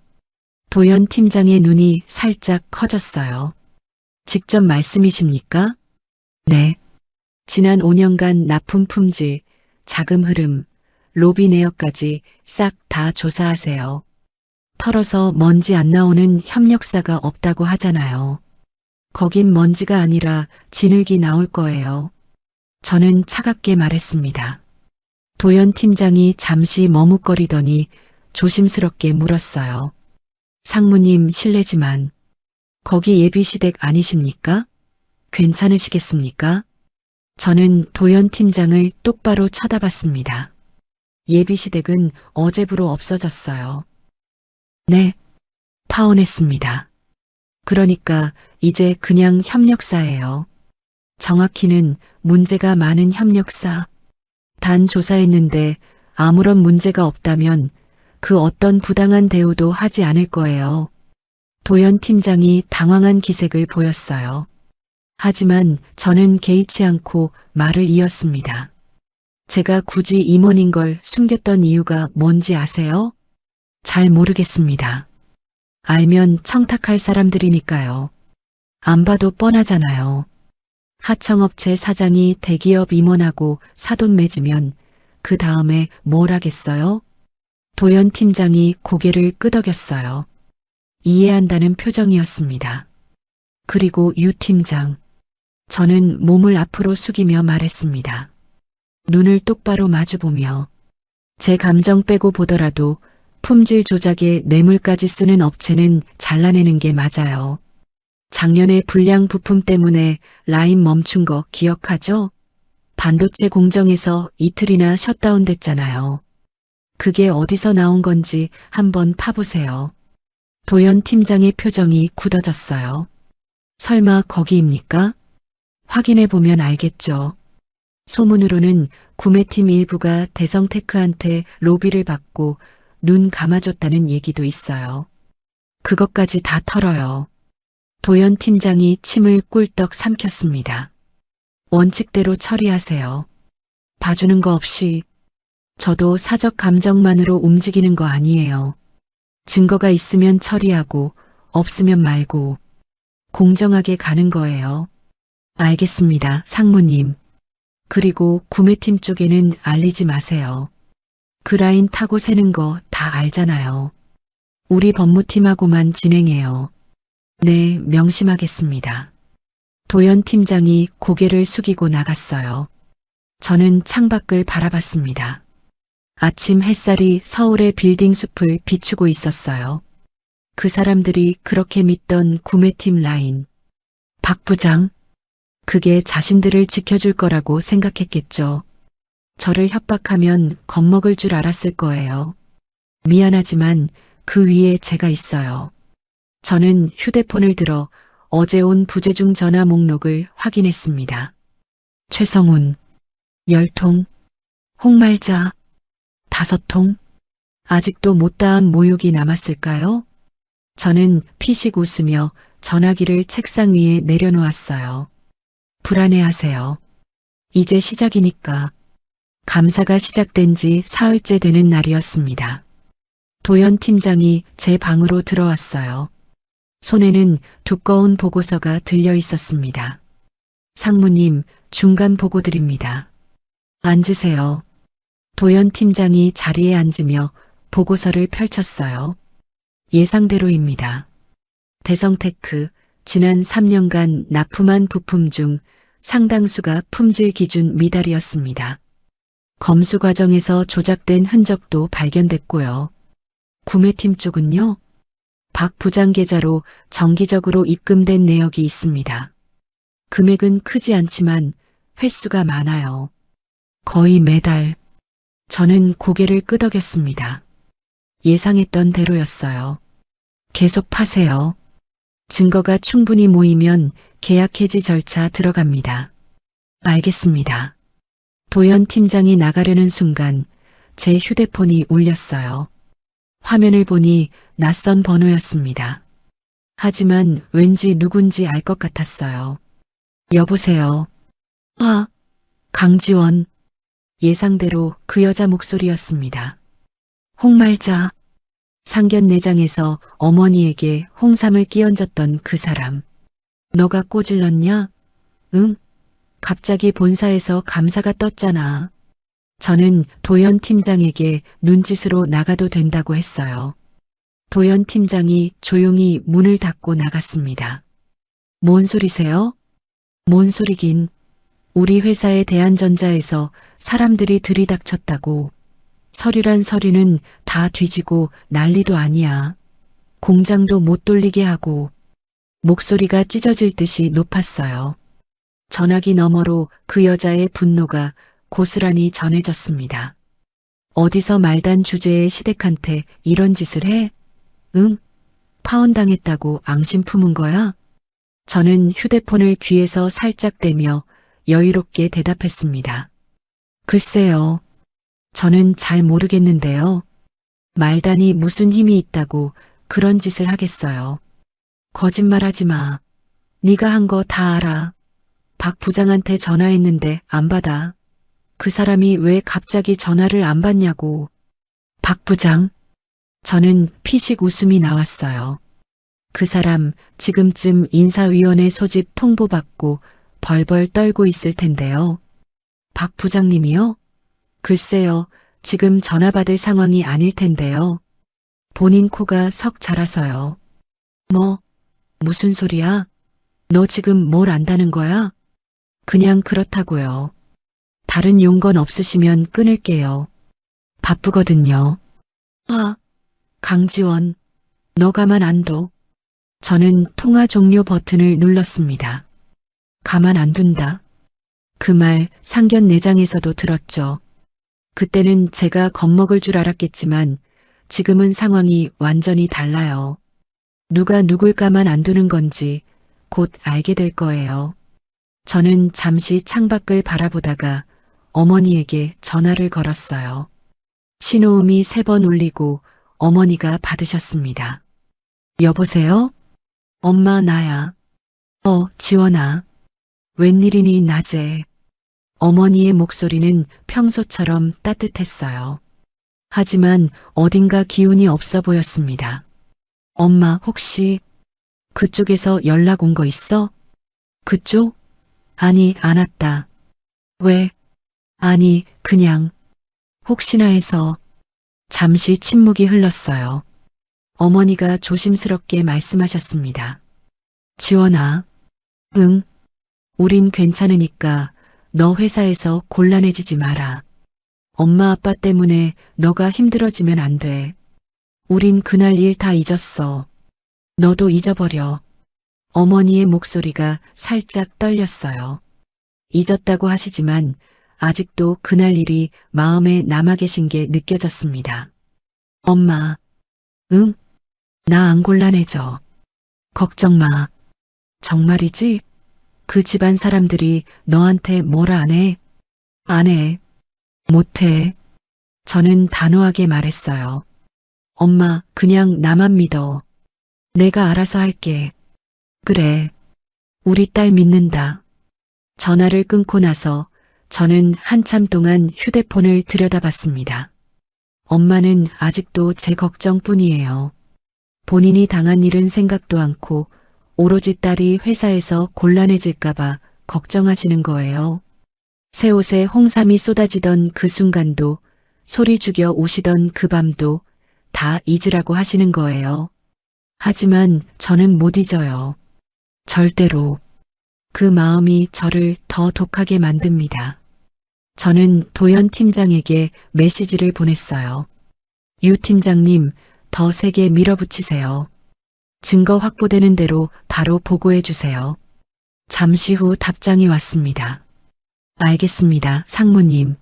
도현 팀장의 눈이 살짝 커졌어요. 직접 말씀이십니까? 네. 지난 5년간 납품 품질, 자금 흐름, 로비 내역까지 싹 다 조사하세요. 털어서 먼지 안 나오는 협력사가 없다고 하잖아요. 거긴 먼지가 아니라 진흙이 나올 거예요. 저는 차갑게 말했습니다. 도현 팀장이 잠시 머뭇거리더니 조심스럽게 물었어요. 상무님 실례지만 거기 예비시댁 아니십니까? 괜찮으시겠습니까? 저는 도현 팀장을 똑바로 쳐다봤습니다. 예비시댁은 어제부로 없어졌어요. 네, 파혼했습니다. 그러니까 이제 그냥 협력사예요. 정확히는 문제가 많은 협력사. 단 조사했는데 아무런 문제가 없다면 그 어떤 부당한 대우도 하지 않을 거예요. 도현 팀장이 당황한 기색을 보였어요. 하지만 저는 개의치 않고 말을 이었습니다. 제가 굳이 임원인 걸 숨겼던 이유가 뭔지 아세요? 잘 모르겠습니다. 알면 청탁할 사람들이니까요. 안 봐도 뻔하잖아요. 하청업체 사장이 대기업 임원하고 사돈 맺으면 그 다음에 뭘 하겠어요? 도현 팀장이 고개를 끄덕였어요. 이해한다는 표정이었습니다. 그리고 유 팀장. 저는 몸을 앞으로 숙이며 말했습니다. 눈을 똑바로 마주보며 제 감정 빼고 보더라도 품질 조작에 뇌물까지 쓰는 업체는 잘라내는 게 맞아요. 작년에 불량 부품 때문에 라인 멈춘 거 기억하죠? 반도체 공정에서 이틀이나 셧다운 됐잖아요. 그게 어디서 나온 건지 한번 파보세요. 도연 팀장의 표정이 굳어졌어요. 설마 거기입니까? 확인해 보면 알겠죠. 소문으로는 구매팀 일부가 대성테크한테 로비를 받고 눈 감아줬다는 얘기도 있어요. 그것까지 다 털어요. 도연 팀장이 침을 꿀떡 삼켰습니다. 원칙대로 처리하세요. 봐주는 거 없이. 저도 사적 감정만으로 움직이는 거 아니에요. 증거가 있으면 처리하고 없으면 말고 공정하게 가는 거예요. 알겠습니다, 상무님. 그리고 구매팀 쪽에는 알리지 마세요. 그 라인 타고 새는 거 다 알잖아요. 우리 법무팀하고만 진행해요. 네, 명심하겠습니다. 도연 팀장이 고개를 숙이고 나갔어요. 저는 창밖을 바라봤습니다. 아침 햇살이 서울의 빌딩 숲을 비추고 있었어요. 그 사람들이 그렇게 믿던 구매팀 라인. 박 부장. 그게 자신들을 지켜줄 거라고 생각했겠죠. 저를 협박하면 겁먹을 줄 알았을 거예요. 미안하지만 그 위에 제가 있어요. 저는 휴대폰을 들어 어제 온 부재중 전화 목록을 확인했습니다. 최성훈, 10통, 홍말자, 5통, 아직도 못다한 모욕이 남았을까요? 저는 피식 웃으며 전화기를 책상 위에 내려놓았어요. 불안해하세요. 이제 시작이니까. 감사가 시작된 지 사흘째 되는 날이었습니다. 도연 팀장이 제 방으로 들어왔어요. 손에는 두꺼운 보고서가 들려 있었습니다. 상무님, 중간 보고 드립니다. 앉으세요. 도연 팀장이 자리에 앉으며 보고서를 펼쳤어요. 예상대로입니다. 대성테크, 지난 3년간 납품한 부품 중 상당수가 품질 기준 미달이었습니다. 검수 과정에서 조작된 흔적도 발견됐고요. 구매팀 쪽은요? 박 부장 계좌로 정기적으로 입금된 내역이 있습니다. 금액은 크지 않지만 횟수가 많아요. 거의 매달. 저는 고개를 끄덕였습니다. 예상했던 대로였어요. 계속 파세요. 증거가 충분히 모이면 계약 해지 절차 들어갑니다. 알겠습니다. 도연 팀장이 나가려는 순간 제 휴대폰이 울렸어요. 화면을 보니 낯선 번호였습니다. 하지만 왠지 누군지 알 것 같았어요. 여보세요. 강지원. 예상대로 그 여자 목소리였습니다. 홍말자. 상견례장에서 어머니에게 홍삼을 끼얹었던 그 사람. 너가 꼬질렀냐? 응? 갑자기 본사에서 감사가 떴잖아. 저는 도연 팀장에게 눈짓으로 나가도 된다고 했어요. 도연 팀장이 조용히 문을 닫고 나갔습니다. 뭔 소리세요? 뭔 소리긴. 우리 회사의 대한전자에서 사람들이 들이닥쳤다고. 서류란 서류는 다 뒤지고 난리도 아니야. 공장도 못 돌리게 하고. 목소리가 찢어질 듯이 높았어요. 전화기 너머로 그 여자의 분노가 고스란히 전해졌습니다. 어디서 말단 주제의 시댁한테 이런 짓을 해? 응? 파혼당했다고 앙심 품은 거야? 저는 휴대폰을 귀에서 살짝 대며 여유롭게 대답했습니다. 글쎄요. 저는 잘 모르겠는데요. 말단이 무슨 힘이 있다고 그런 짓을 하겠어요. 거짓말하지 마. 네가 한 거 다 알아. 박 부장한테 전화했는데 안 받아. 그 사람이 왜 갑자기 전화를 안 받냐고. 박 부장. 저는 피식 웃음이 나왔어요. 그 사람 지금쯤 인사위원회 소집 통보받고 벌벌 떨고 있을 텐데요. 박 부장님이요? 글쎄요, 지금 전화 받을 상황이 아닐 텐데요. 본인 코가 석 자라서요. 무슨 소리야? 너 지금 뭘 안다는 거야? 그냥 그렇다고요. 다른 용건 없으시면 끊을게요. 바쁘거든요. 강지원, 너 가만 안 둬. 저는 통화 종료 버튼을 눌렀습니다. 가만 안 둔다. 그 말 상견례장에서도 들었죠. 그때는 제가 겁먹을 줄 알았겠지만 지금은 상황이 완전히 달라요. 누가 누굴 가만 안 두는 건지 곧 알게 될 거예요. 저는 잠시 창밖을 바라보다가 어머니에게 전화를 걸었어요. 신호음이 3번 울리고 어머니가 받으셨습니다. 여보세요? 엄마, 나야. 지원아. 웬일이니 낮에. 어머니의 목소리는 평소처럼 따뜻했어요. 하지만 어딘가 기운이 없어 보였습니다. 엄마, 혹시 그쪽에서 연락 온 거 있어? 그쪽? 아니, 안 왔다. 왜? 아니, 그냥 혹시나 해서. 잠시 침묵이 흘렀어요. 어머니가 조심스럽게 말씀하셨습니다. 지원아. 응. 우린 괜찮으니까 너 회사에서 곤란해지지 마라. 엄마 아빠 때문에 너가 힘들어지면 안 돼. 우린 그날 일 다 잊었어. 너도 잊어버려. 어머니의 목소리가 살짝 떨렸어요. 잊었다고 하시지만 아직도 그날 일이 마음에 남아 계신 게 느껴졌습니다. 엄마. 응? 나 안 곤란해져. 걱정 마. 정말이지? 그 집안 사람들이 너한테 뭐라 안 해? 안 해. 못해. 저는 단호하게 말했어요. 엄마, 그냥 나만 믿어. 내가 알아서 할게. 그래. 우리 딸 믿는다. 전화를 끊고 나서 저는 한참 동안 휴대폰을 들여다봤습니다. 엄마는 아직도 제 걱정뿐이에요. 본인이 당한 일은 생각도 않고 오로지 딸이 회사에서 곤란해질까봐 걱정하시는 거예요. 새 옷에 홍삼이 쏟아지던 그 순간도, 소리 죽여 우시던 그 밤도 다 잊으라고 하시는 거예요. 하지만 저는 못 잊어요. 절대로. 그 마음이 저를 더 독하게 만듭니다. 저는 도연 팀장에게 메시지를 보냈어요. 유 팀장님, 더 세게 밀어붙이세요. 증거 확보되는 대로 바로 보고해 주세요. 잠시 후 답장이 왔습니다. 알겠습니다, 상무님.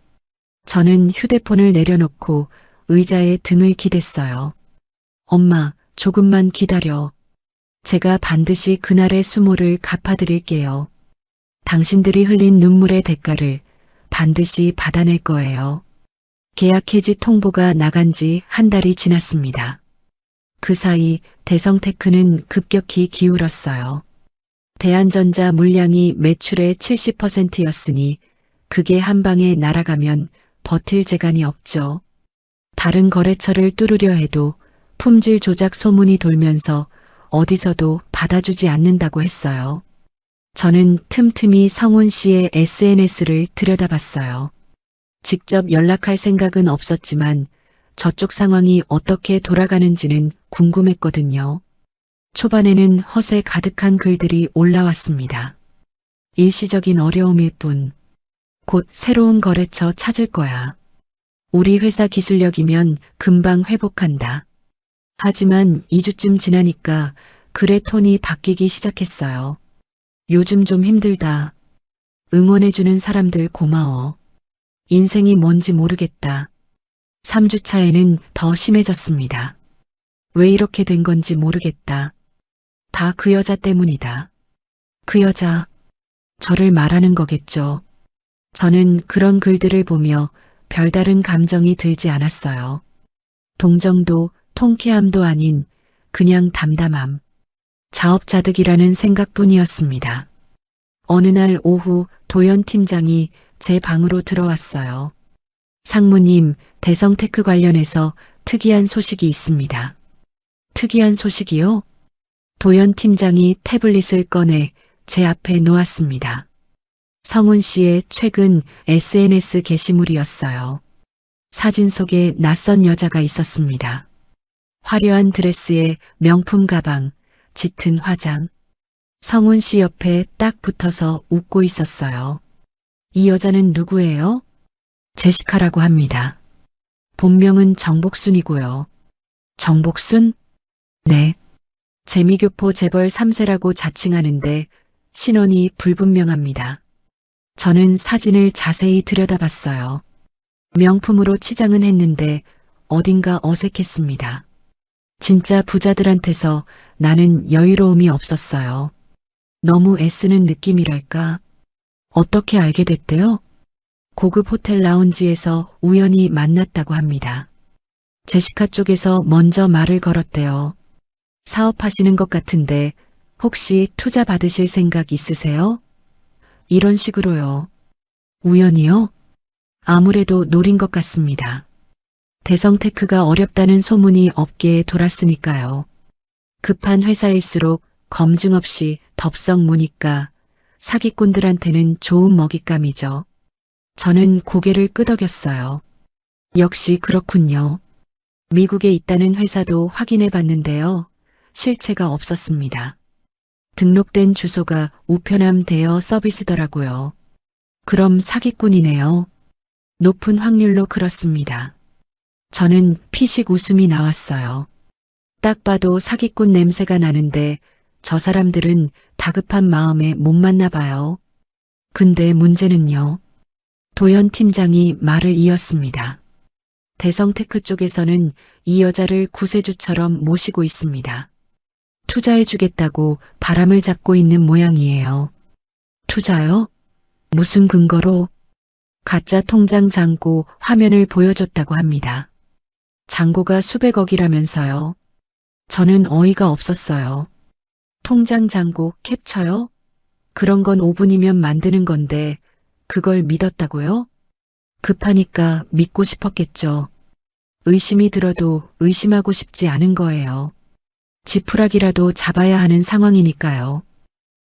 저는 휴대폰을 내려놓고 의자에 등을 기댔어요. 엄마, 조금만 기다려. 제가 반드시 그날의 수모를 갚아드릴게요. 당신들이 흘린 눈물의 대가를 반드시 받아낼 거예요. 계약 해지 통보가 나간 지 한 달이 지났습니다. 그 사이 대성테크는 급격히 기울었어요. 대한전자 물량이 매출의 70%였으니 그게 한 방에 날아가면 버틸 재간이 없죠. 다른 거래처를 뚫으려 해도 품질 조작 소문이 돌면서 어디서도 받아주지 않는다고 했어요. 저는 틈틈이 성훈 씨의 SNS를 들여다봤어요. 직접 연락할 생각은 없었지만 저쪽 상황이 어떻게 돌아가는지는 궁금했거든요. 초반에는 허세 가득한 글들이 올라왔습니다. 일시적인 어려움일 뿐. 곧 새로운 거래처 찾을 거야. 우리 회사 기술력이면 금방 회복한다. 하지만 2주쯤 지나니까 글의 톤이 바뀌기 시작했어요. 요즘 좀 힘들다. 응원해주는 사람들 고마워. 인생이 뭔지 모르겠다. 3주 차에는 더 심해졌습니다. 왜 이렇게 된 건지 모르겠다. 다 그 여자 때문이다. 그 여자, 저를 말하는 거겠죠. 저는 그런 글들을 보며 별다른 감정이 들지 않았어요. 동정도 통쾌함도 아닌 그냥 담담함, 자업자득이라는 생각뿐이었습니다. 어느 날 오후 도연 팀장이 제 방으로 들어왔어요. 상무님, 대성테크 관련해서 특이한 소식이 있습니다. 특이한 소식이요? 도연 팀장이 태블릿을 꺼내 제 앞에 놓았습니다. 성훈 씨의 최근 SNS 게시물이었어요. 사진 속에 낯선 여자가 있었습니다. 화려한 드레스에 명품 가방, 짙은 화장. 성훈 씨 옆에 딱 붙어서 웃고 있었어요. 이 여자는 누구예요? 제시카라고 합니다. 본명은 정복순이고요. 정복순? 네. 재미교포 재벌 3세라고 자칭하는데 신원이 불분명합니다. 저는 사진을 자세히 들여다봤어요. 명품으로 치장은 했는데 어딘가 어색했습니다. 진짜 부자들한테서 나는 여유로움이 없었어요. 너무 애쓰는 느낌이랄까. 어떻게 알게 됐대요? 고급 호텔 라운지에서 우연히 만났다고 합니다. 제시카 쪽에서 먼저 말을 걸었대요. 사업하시는 것 같은데 혹시 투자 받으실 생각 있으세요? 이런 식으로요. 우연이요? 아무래도 노린 것 같습니다. 대성테크가 어렵다는 소문이 업계에 돌았으니까요. 급한 회사일수록 검증 없이 덥석 무니까 사기꾼들한테는 좋은 먹잇감이죠. 저는 고개를 끄덕였어요. 역시 그렇군요. 미국에 있다는 회사도 확인해 봤는데요. 실체가 없었습니다. 등록된 주소가 우편함 대여 서비스더라고요. 그럼 사기꾼이네요. 높은 확률로 그렇습니다. 저는 피식 웃음이 나왔어요. 딱 봐도 사기꾼 냄새가 나는데 저 사람들은 다급한 마음에 못 맞나 봐요. 근데 문제는요. 도현 팀장이 말을 이었습니다. 대성테크 쪽에서는 이 여자를 구세주처럼 모시고 있습니다. 투자해주겠다고 바람을 잡고 있는 모양이에요. 투자요? 무슨 근거로? 가짜 통장 잔고 화면을 보여줬다고 합니다. 잔고가 수백억이라면서요. 저는 어이가 없었어요. 통장 잔고 캡처요? 그런 건 5분이면 만드는 건데 그걸 믿었다고요? 급하니까 믿고 싶었겠죠. 의심이 들어도 의심하고 싶지 않은 거예요. 지푸라기라도 잡아야 하는 상황이니까요.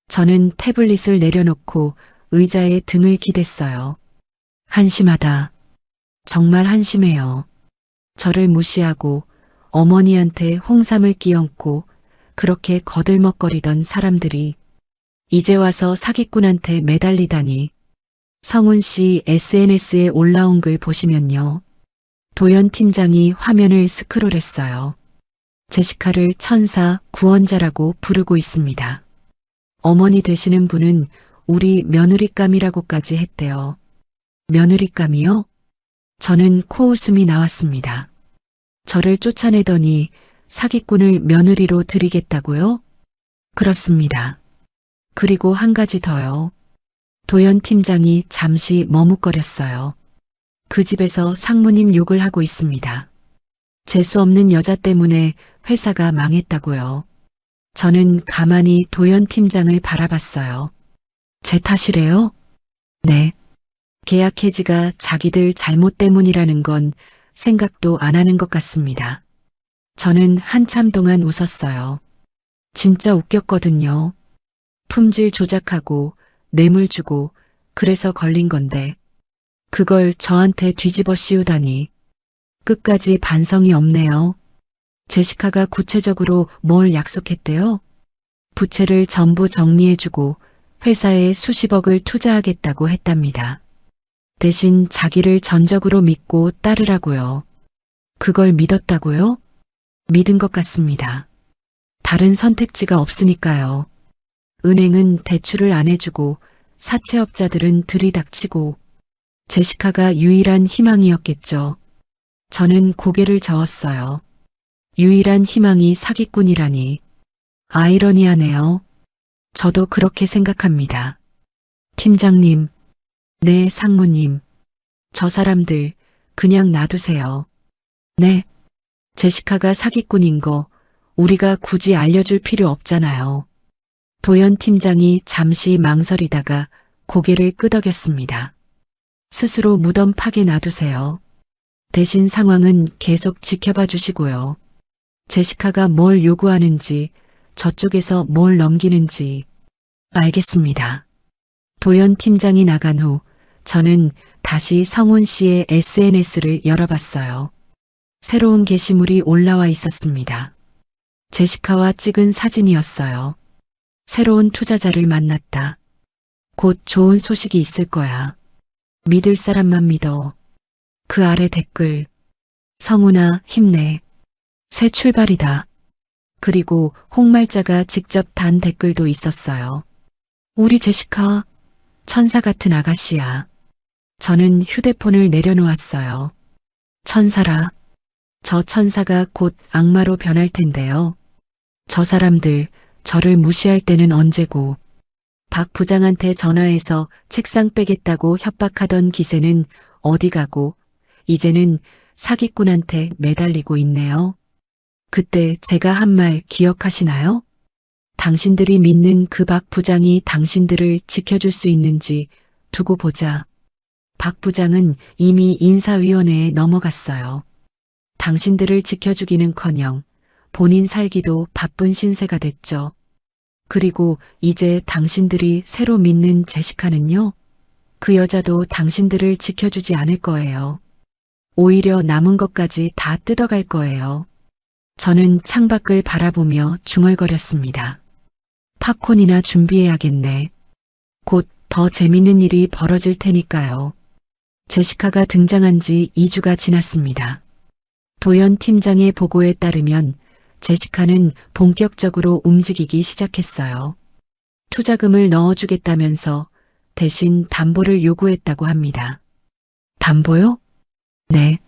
저는 태블릿을 내려놓고 의자에 등을 기댔어요. 한심하다. 정말 한심해요. 저를 무시하고 어머니한테 홍삼을 끼얹고 그렇게 거들먹거리던 사람들이 이제 와서 사기꾼한테 매달리다니. 성훈 씨 SNS에 올라온 글 보시면요. 도현 팀장이 화면을 스크롤했어요. 제시카를 천사, 구원자라고 부르고 있습니다. 어머니 되시는 분은 우리 며느리감이라고까지 했대요. 며느리감이요? 저는 코웃음이 나왔습니다. 저를 쫓아내더니 사기꾼을 며느리로 드리겠다고요? 그렇습니다. 그리고 한 가지 더요. 도현 팀장이 잠시 머뭇거렸어요. 그 집에서 상무님 욕을 하고 있습니다. 재수 없는 여자 때문에 회사가 망했다고요. 저는 가만히 도현 팀장을 바라봤어요. 제 탓이래요? 네. 계약 해지가 자기들 잘못 때문이라는 건 생각도 안 하는 것 같습니다. 저는 한참 동안 웃었어요. 진짜 웃겼거든요. 품질 조작하고 뇌물 주고 그래서 걸린 건데 그걸 저한테 뒤집어 씌우다니 끝까지 반성이 없네요. 제시카가 구체적으로 뭘 약속했대요? 부채를 전부 정리해주고 회사에 수십억을 투자하겠다고 했답니다. 대신 자기를 전적으로 믿고 따르라고요. 그걸 믿었다고요? 믿은 것 같습니다. 다른 선택지가 없으니까요. 은행은 대출을 안 해주고 사채업자들은 들이닥치고 제시카가 유일한 희망이었겠죠. 저는 고개를 저었어요. 유일한 희망이 사기꾼이라니. 아이러니하네요. 저도 그렇게 생각합니다. 팀장님, 네, 상무님. 저 사람들 그냥 놔두세요. 네. 제시카가 사기꾼인 거 우리가 굳이 알려줄 필요 없잖아요. 도현 팀장이 잠시 망설이다가 고개를 끄덕였습니다. 스스로 무덤 파게 놔두세요. 대신 상황은 계속 지켜봐 주시고요. 제시카가 뭘 요구하는지, 저쪽에서 뭘 넘기는지. 알겠습니다. 도현 팀장이 나간 후 저는 다시 성훈 씨의 SNS를 열어봤어요. 새로운 게시물이 올라와 있었습니다. 제시카와 찍은 사진이었어요. 새로운 투자자를 만났다. 곧 좋은 소식이 있을 거야. 믿을 사람만 믿어. 그 아래 댓글. 성훈아, 힘내. 새 출발이다. 그리고 홍말자가 직접 단 댓글도 있었어요. 우리 제시카, 천사 같은 아가씨야. 저는 휴대폰을 내려놓았어요. 천사라. 저 천사가 곧 악마로 변할 텐데요. 저 사람들, 저를 무시할 때는 언제고. 박 부장한테 전화해서 책상 빼겠다고 협박하던 기세는 어디 가고, 이제는 사기꾼한테 매달리고 있네요. 그때 제가 한 말 기억하시나요? 당신들이 믿는 그 박 부장이 당신들을 지켜줄 수 있는지 두고 보자. 박 부장은 이미 인사위원회에 넘어갔어요. 당신들을 지켜주기는커녕 본인 살기도 바쁜 신세가 됐죠. 그리고 이제 당신들이 새로 믿는 제시카는요? 그 여자도 당신들을 지켜주지 않을 거예요. 오히려 남은 것까지 다 뜯어갈 거예요. 저는 창밖을 바라보며 중얼거렸습니다. 팝콘이나 준비해야겠네. 곧 더 재밌는 일이 벌어질 테니까요. 제시카가 등장한 지 2주가 지났습니다. 도연 팀장의 보고에 따르면 제시카는 본격적으로 움직이기 시작했어요. 투자금을 넣어주겠다면서 대신 담보를 요구했다고 합니다. 담보요? 네.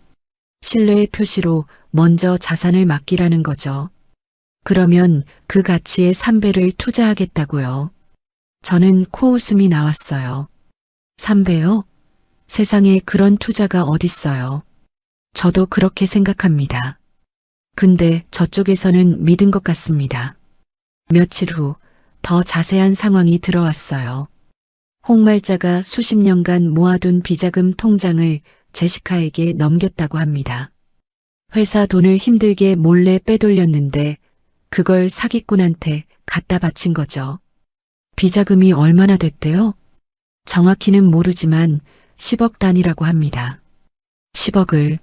신뢰의 표시로 먼저 자산을 맡기라는 거죠. 그러면 그 가치의 3배를 투자하겠다고요. 저는 코웃음이 나왔어요. 3배요? 세상에 그런 투자가 어딨어요. 저도 그렇게 생각합니다. 근데 저쪽에서는 믿은 것 같습니다. 며칠 후 더 자세한 상황이 들어왔어요. 홍말자가 수십 년간 모아둔 비자금 통장을 제시카에게 넘겼다고 합니다. 회사 돈을 힘들게 몰래 빼돌렸는데 그걸 사기꾼한테 갖다 바친 거죠. 비자금이 얼마나 됐대요? 정확히는 모르지만 10억 단위라고 합니다. 10억을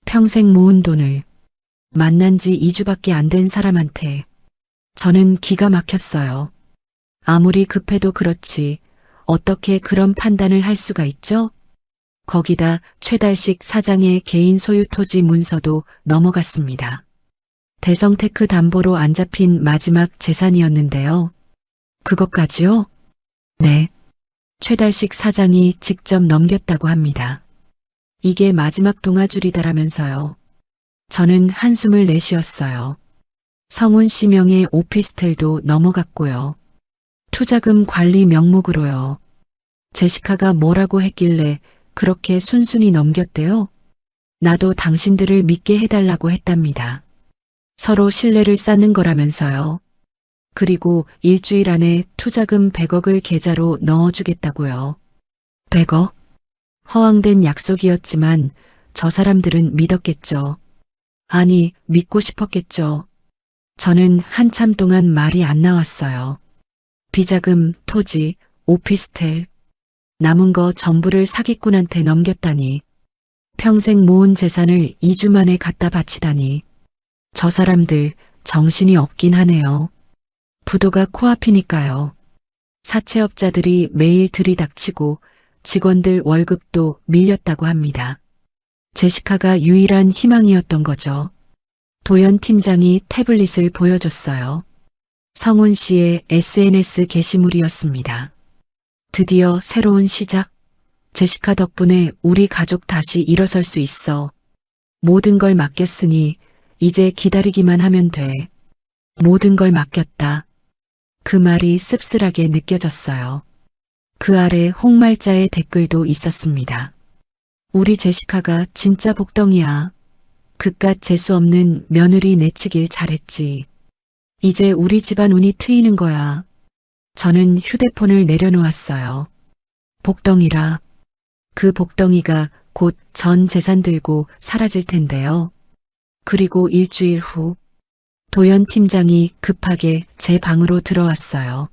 평생 모은 돈을 만난 지 2주밖에 안 된 사람한테 저는 기가 막혔어요. 아무리 급해도 그렇지 어떻게 그런 판단을 할 수가 있죠? 거기다 최달식 사장의 개인 소유 토지 문서도 넘어갔습니다. 대성테크 담보로 안 잡힌 마지막 재산이었는데요. 그것까지요? 네. 최달식 사장이 직접 넘겼다고 합니다. 이게 마지막 동아줄이다라면서요. 저는 한숨을 내쉬었어요. 성훈 씨 명의 오피스텔도 넘어갔고요. 투자금 관리 명목으로요. 제시카가 뭐라고 했길래 그렇게 순순히 넘겼대요? 나도 당신들을 믿게 해달라고 했답니다. 서로 신뢰를 쌓는 거라면서요. 그리고 일주일 안에 투자금 100억을 계좌로 넣어주겠다고요. 100억? 허황된 약속이었지만 저 사람들은 믿었겠죠. 아니, 믿고 싶었겠죠. 저는 한참 동안 말이 안 나왔어요. 비자금, 토지, 오피스텔, 남은 거 전부를 사기꾼한테 넘겼다니. 평생 모은 재산을 2주 만에 갖다 바치다니. 저 사람들 정신이 없긴 하네요. 부도가 코앞이니까요. 사채업자들이 매일 들이닥치고 직원들 월급도 밀렸다고 합니다. 제시카가 유일한 희망이었던 거죠. 도연 팀장이 태블릿을 보여줬어요. 성훈 씨의 SNS 게시물이었습니다. 드디어 새로운 시작. 제시카 덕분에 우리 가족 다시 일어설 수 있어. 모든 걸 맡겼으니 이제 기다리기만 하면 돼. 모든 걸 맡겼다. 그 말이 씁쓸하게 느껴졌어요. 그 아래 홍말자의 댓글도 있었습니다. 우리 제시카가 진짜 복덩이야. 그깟 재수 없는 며느리 내치길 잘했지. 이제 우리 집안 운이 트이는 거야. 저는 휴대폰을 내려놓았어요. 복덩이라. 그 복덩이가 곧 전 재산 들고 사라질 텐데요. 그리고 일주일 후 도연 팀장이 급하게 제 방으로 들어왔어요.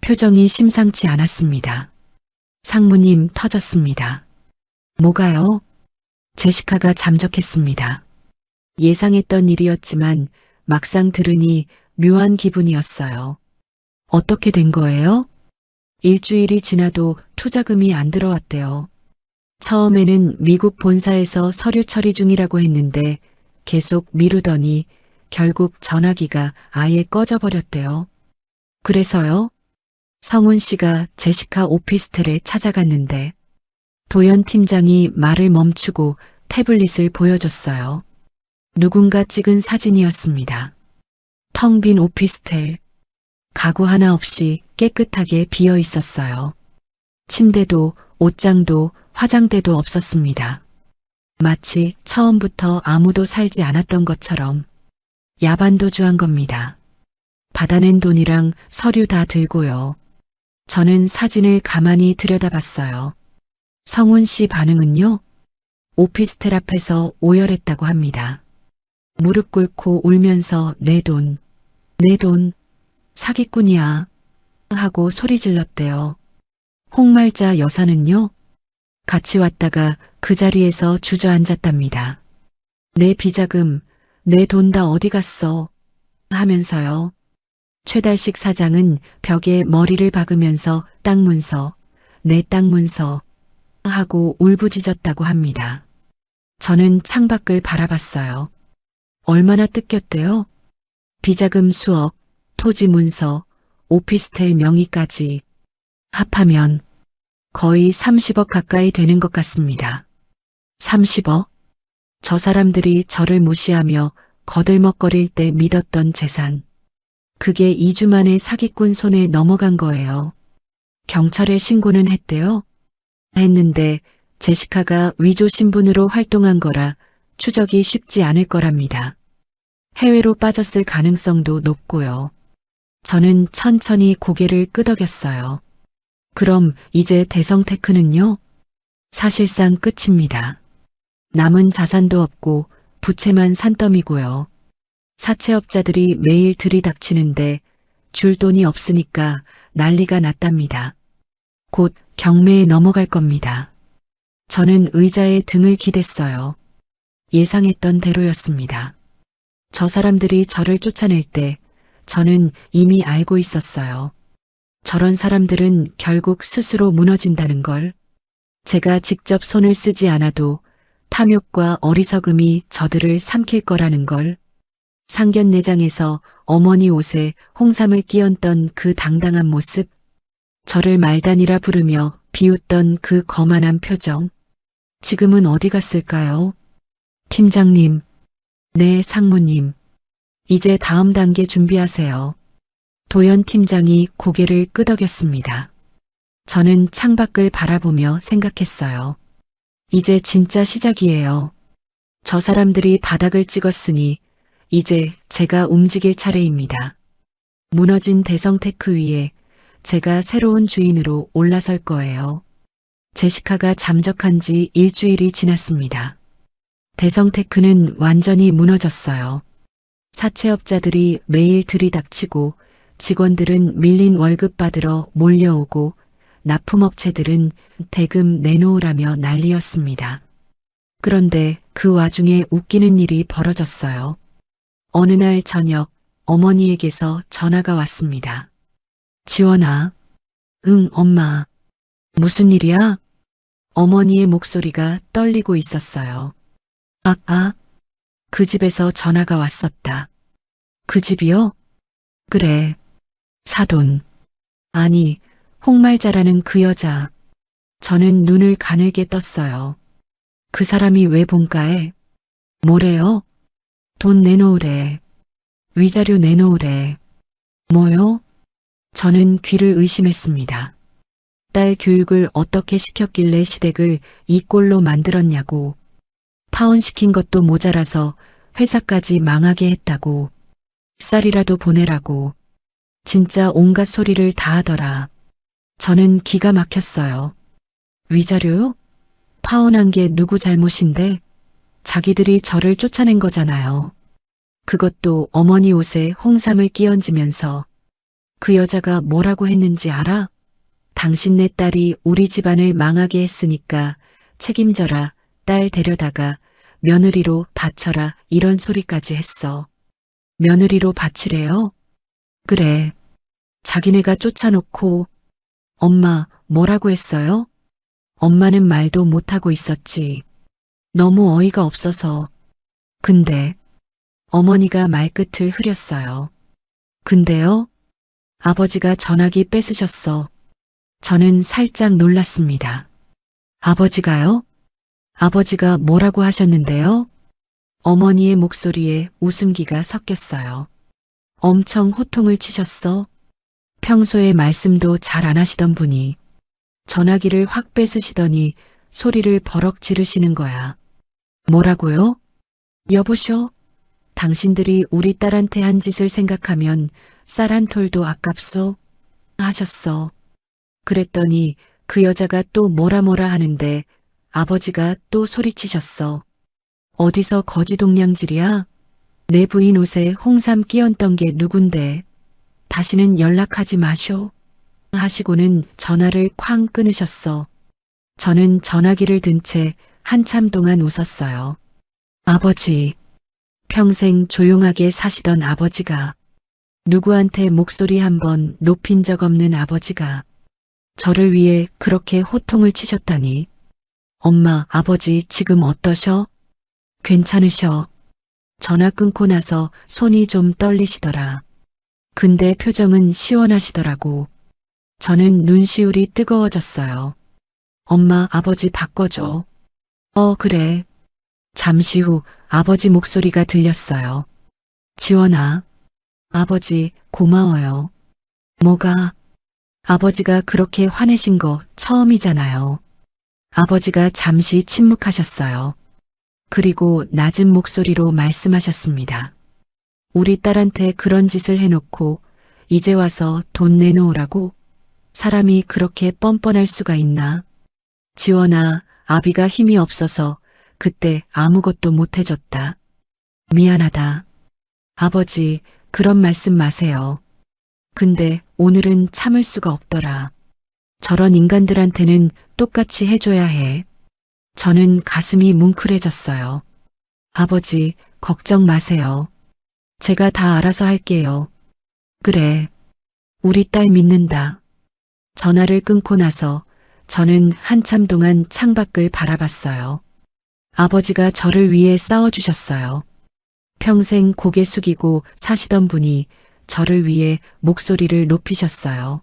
표정이 심상치 않았습니다. 상무님 터졌습니다. 뭐가요? 제시카가 잠적했습니다. 예상했던 일이었지만 막상 들으니 묘한 기분이었어요. 어떻게 된 거예요? 일주일이 지나도 투자금이 안 들어왔대요. 처음에는 미국 본사에서 서류 처리 중이라고 했는데 계속 미루더니 결국 전화기가 아예 꺼져버렸대요. 그래서요? 성훈 씨가 제시카 오피스텔에 찾아갔는데 도연 팀장이 말을 멈추고 태블릿을 보여줬어요. 누군가 찍은 사진이었습니다. 텅 빈 오피스텔. 가구 하나 없이 깨끗하게 비어 있었어요. 침대도 옷장도 화장대도 없었습니다. 마치 처음부터 아무도 살지 않았던 것처럼 야반도주한 겁니다. 받아낸 돈이랑 서류 다 들고요. 저는 사진을 가만히 들여다봤어요. 성훈 씨 반응은요? 오피스텔 앞에서 오열했다고 합니다. 무릎 꿇고 울면서 내 돈, 사기꾼이야 하고 소리 질렀대요. 홍말자 여사는요? 같이 왔다가 그 자리에서 주저앉았답니다. 내 비자금, 내 돈 다 어디 갔어? 하면서요. 최달식 사장은 벽에 머리를 박으면서 땅 문서, 내 땅 문서 하고 울부짖었다고 합니다. 저는 창밖을 바라봤어요. 얼마나 뜯겼대요? 비자금 수억, 토지 문서, 오피스텔 명의까지 합하면 거의 30억 가까이 되는 것 같습니다. 30억? 저 사람들이 저를 무시하며 거들먹거릴 때 믿었던 재산. 그게 2주 만에 사기꾼 손에 넘어간 거예요. 경찰에 신고는 했대요. 했는데 제시카가 위조 신분으로 활동한 거라 추적이 쉽지 않을 거랍니다. 해외로 빠졌을 가능성도 높고요. 저는 천천히 고개를 끄덕였어요. 그럼 이제 대성테크는요? 사실상 끝입니다. 남은 자산도 없고 부채만 산더미고요. 사채업자들이 매일 들이닥치는데 줄 돈이 없으니까 난리가 났답니다. 곧 경매에 넘어갈 겁니다. 저는 의자에 등을 기댔어요. 예상했던 대로였습니다. 저 사람들이 저를 쫓아낼 때 저는 이미 알고 있었어요. 저런 사람들은 결국 스스로 무너진다는 걸. 제가 직접 손을 쓰지 않아도 탐욕과 어리석음이 저들을 삼킬 거라는 걸. 상견례장에서 어머니 옷에 홍삼을 끼얹던 그 당당한 모습, 저를 말단이라 부르며 비웃던 그 거만한 표정. 지금은 어디 갔을까요? 팀장님, 네, 상무님. 이제 다음 단계 준비하세요. 도연 팀장이 고개를 끄덕였습니다. 저는 창밖을 바라보며 생각했어요. 이제 진짜 시작이에요. 저 사람들이 바닥을 찍었으니 이제 제가 움직일 차례입니다. 무너진 대성테크 위에 제가 새로운 주인으로 올라설 거예요. 제시카가 잠적한 지 일주일이 지났습니다. 대성테크는 완전히 무너졌어요. 사채업자들이 매일 들이닥치고 직원들은 밀린 월급 받으러 몰려오고 납품업체들은 대금 내놓으라며 난리였습니다. 그런데 그 와중에 웃기는 일이 벌어졌어요. 어느 날 저녁 어머니에게서 전화가 왔습니다. 지원아. 응, 엄마. 무슨 일이야? 어머니의 목소리가 떨리고 있었어요. 그 집에서 전화가 왔었다. 그 집이요? 그래. 사돈. 아니, 홍말자라는 그 여자. 저는 눈을 가늘게 떴어요. 그 사람이 왜 본가에? 뭐래요? 돈 내놓으래. 위자료 내놓으래. 뭐요? 저는 귀를 의심했습니다. 딸 교육을 어떻게 시켰길래 시댁을 이 꼴로 만들었냐고. 파혼시킨 것도 모자라서 회사까지 망하게 했다고. 쌀이라도 보내라고. 진짜 온갖 소리를 다 하더라. 저는 기가 막혔어요. 위자료요? 파혼한 게 누구 잘못인데? 자기들이 저를 쫓아낸 거잖아요. 그것도 어머니 옷에 홍삼을 끼얹으면서. 그 여자가 뭐라고 했는지 알아? 당신네 딸이 우리 집안을 망하게 했으니까 책임져라. 딸 데려다가 며느리로 바쳐라. 이런 소리까지 했어. 며느리로 바치래요? 그래. 자기네가 쫓아놓고. 엄마, 뭐라고 했어요? 엄마는 말도 못하고 있었지. 너무 어이가 없어서. 근데 어머니가 말끝을 흐렸어요. 근데요? 아버지가 전화기 뺏으셨어. 저는 살짝 놀랐습니다. 아버지가요? 아버지가 뭐라고 하셨는데요? 어머니의 목소리에 웃음기가 섞였어요. 엄청 호통을 치셨어? 평소에 말씀도 잘 안 하시던 분이 전화기를 확 뺏으시더니 소리를 버럭 지르시는 거야. 뭐라고요? 여보셔? 당신들이 우리 딸한테 한 짓을 생각하면 쌀 한 톨도 아깝소? 하셨어. 그랬더니 그 여자가 또 뭐라 하는데 아버지가 또 소리치셨어. 어디서 거지동냥질이야? 내 부인 옷에 홍삼 끼얹던 게 누군데? 다시는 연락하지 마쇼. 하시고는 전화를 쾅 끊으셨어. 저는 전화기를 든 채 한참 동안 웃었어요. 아버지. 평생 조용하게 사시던 아버지가, 누구한테 목소리 한번 높인 적 없는 아버지가 저를 위해 그렇게 호통을 치셨다니. 엄마, 아버지 지금 어떠셔? 괜찮으셔. 전화 끊고 나서 손이 좀 떨리시더라. 근데 표정은 시원하시더라고. 저는 눈시울이 뜨거워졌어요. 엄마, 아버지 바꿔줘. 그래. 잠시 후 아버지 목소리가 들렸어요. 지원아. 아버지, 고마워요. 뭐가? 아버지가 그렇게 화내신 거 처음이잖아요. 아버지가 잠시 침묵하셨어요. 그리고 낮은 목소리로 말씀하셨습니다. 우리 딸한테 그런 짓을 해놓고 이제 와서 돈 내놓으라고? 사람이 그렇게 뻔뻔할 수가 있나? 지원아, 아비가 힘이 없어서 그때 아무것도 못 해줬다. 미안하다. 아버지, 그런 말씀 마세요. 근데 오늘은 참을 수가 없더라. 저런 인간들한테는 똑같이 해줘야 해. 저는 가슴이 뭉클해졌어요. 아버지, 걱정 마세요. 제가 다 알아서 할게요. 그래. 우리 딸 믿는다. 전화를 끊고 나서 저는 한참 동안 창밖을 바라봤어요. 아버지가 저를 위해 싸워주셨어요. 평생 고개 숙이고 사시던 분이 저를 위해 목소리를 높이셨어요.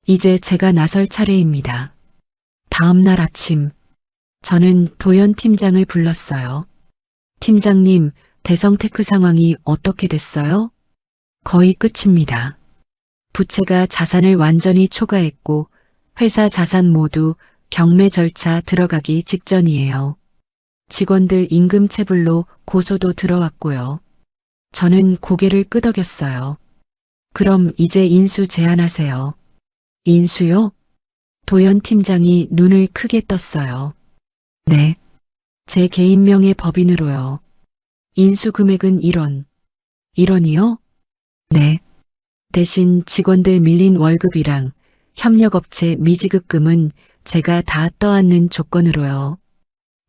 이제 제가 나설 차례입니다. 다음 날 아침, 저는 도연 팀장을 불렀어요. 팀장님, 대성테크 상황이 어떻게 됐어요? 거의 끝입니다. 부채가 자산을 완전히 초과했고 회사 자산 모두 경매 절차 들어가기 직전이에요. 직원들 임금 체불로 고소도 들어왔고요. 저는 고개를 끄덕였어요. 그럼 이제 인수 제안하세요. 인수요? 도연 팀장이 눈을 크게 떴어요. 네. 제 개인명의 법인으로요. 인수 금액은 1원. 1원이요? 네. 대신 직원들 밀린 월급이랑 협력업체 미지급금은 제가 다 떠안는 조건으로요.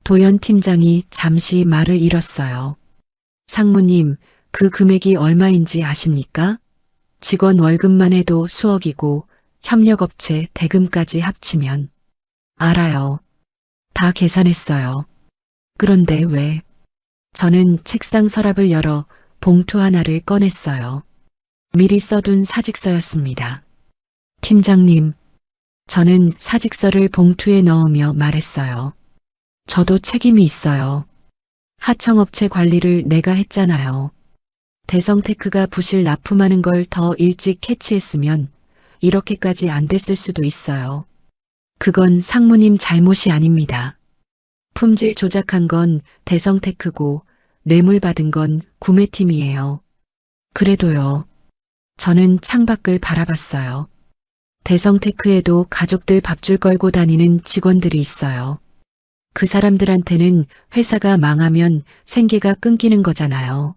도연 팀장이 잠시 말을 잃었어요. 상무님, 그 금액이 얼마인지 아십니까? 직원 월급만 해도 수억이고 협력업체 대금까지 합치면. 알아요. 다 계산했어요. 그런데 왜? 저는 책상 서랍을 열어 봉투 하나를 꺼냈어요. 미리 써둔 사직서였습니다. 팀장님, 저는 사직서를 봉투에 넣으며 말했어요. 저도 책임이 있어요. 하청업체 관리를 내가 했잖아요. 대성테크가 부실 납품하는 걸 더 일찍 캐치했으면 이렇게까지 안 됐을 수도 있어요. 그건 상무님 잘못이 아닙니다. 품질 조작한 건 대성테크고 뇌물 받은 건 구매팀이에요. 그래도요. 저는 창밖을 바라봤어요. 대성테크에도 가족들 밥줄 걸고 다니는 직원들이 있어요. 그 사람들한테는 회사가 망하면 생계가 끊기는 거잖아요.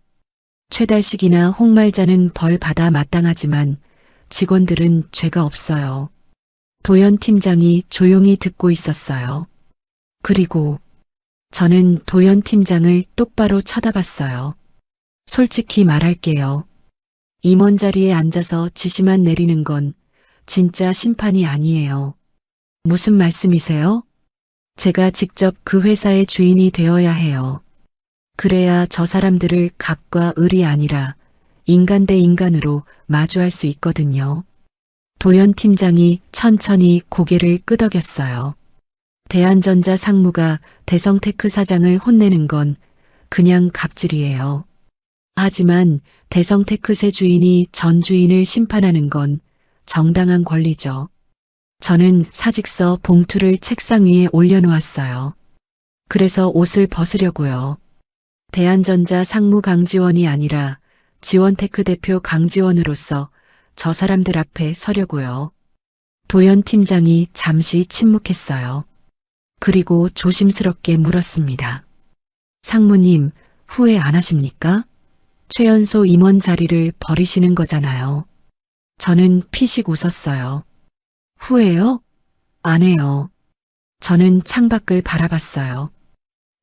최달식이나 홍말자는 벌 받아 마땅하지만 직원들은 죄가 없어요. 도연 팀장이 조용히 듣고 있었어요. 그리고 저는 도연 팀장을 똑바로 쳐다봤어요. 솔직히 말할게요. 임원 자리에 앉아서 지시만 내리는 건 진짜 심판이 아니에요. 무슨 말씀이세요? 제가 직접 그 회사의 주인이 되어야 해요. 그래야 저 사람들을 갑과 을이 아니라 인간 대 인간으로 마주할 수 있거든요. 도연 팀장이 천천히 고개를 끄덕였어요. 대한전자 상무가 대성테크 사장을 혼내는 건 그냥 갑질이에요. 하지만 대성테크세 주인이 전 주인을 심판하는 건 정당한 권리죠. 저는 사직서 봉투를 책상 위에 올려놓았어요. 그래서 옷을 벗으려고요. 대한전자 상무 강지원이 아니라 지원테크 대표 강지원으로서 저 사람들 앞에 서려고요. 도연 팀장이 잠시 침묵했어요. 그리고 조심스럽게 물었습니다. 상무님, 후회 안 하십니까? 최연소 임원 자리를 버리시는 거잖아요. 저는 피식 웃었어요. 후회요? 안 해요. 저는 창밖을 바라봤어요.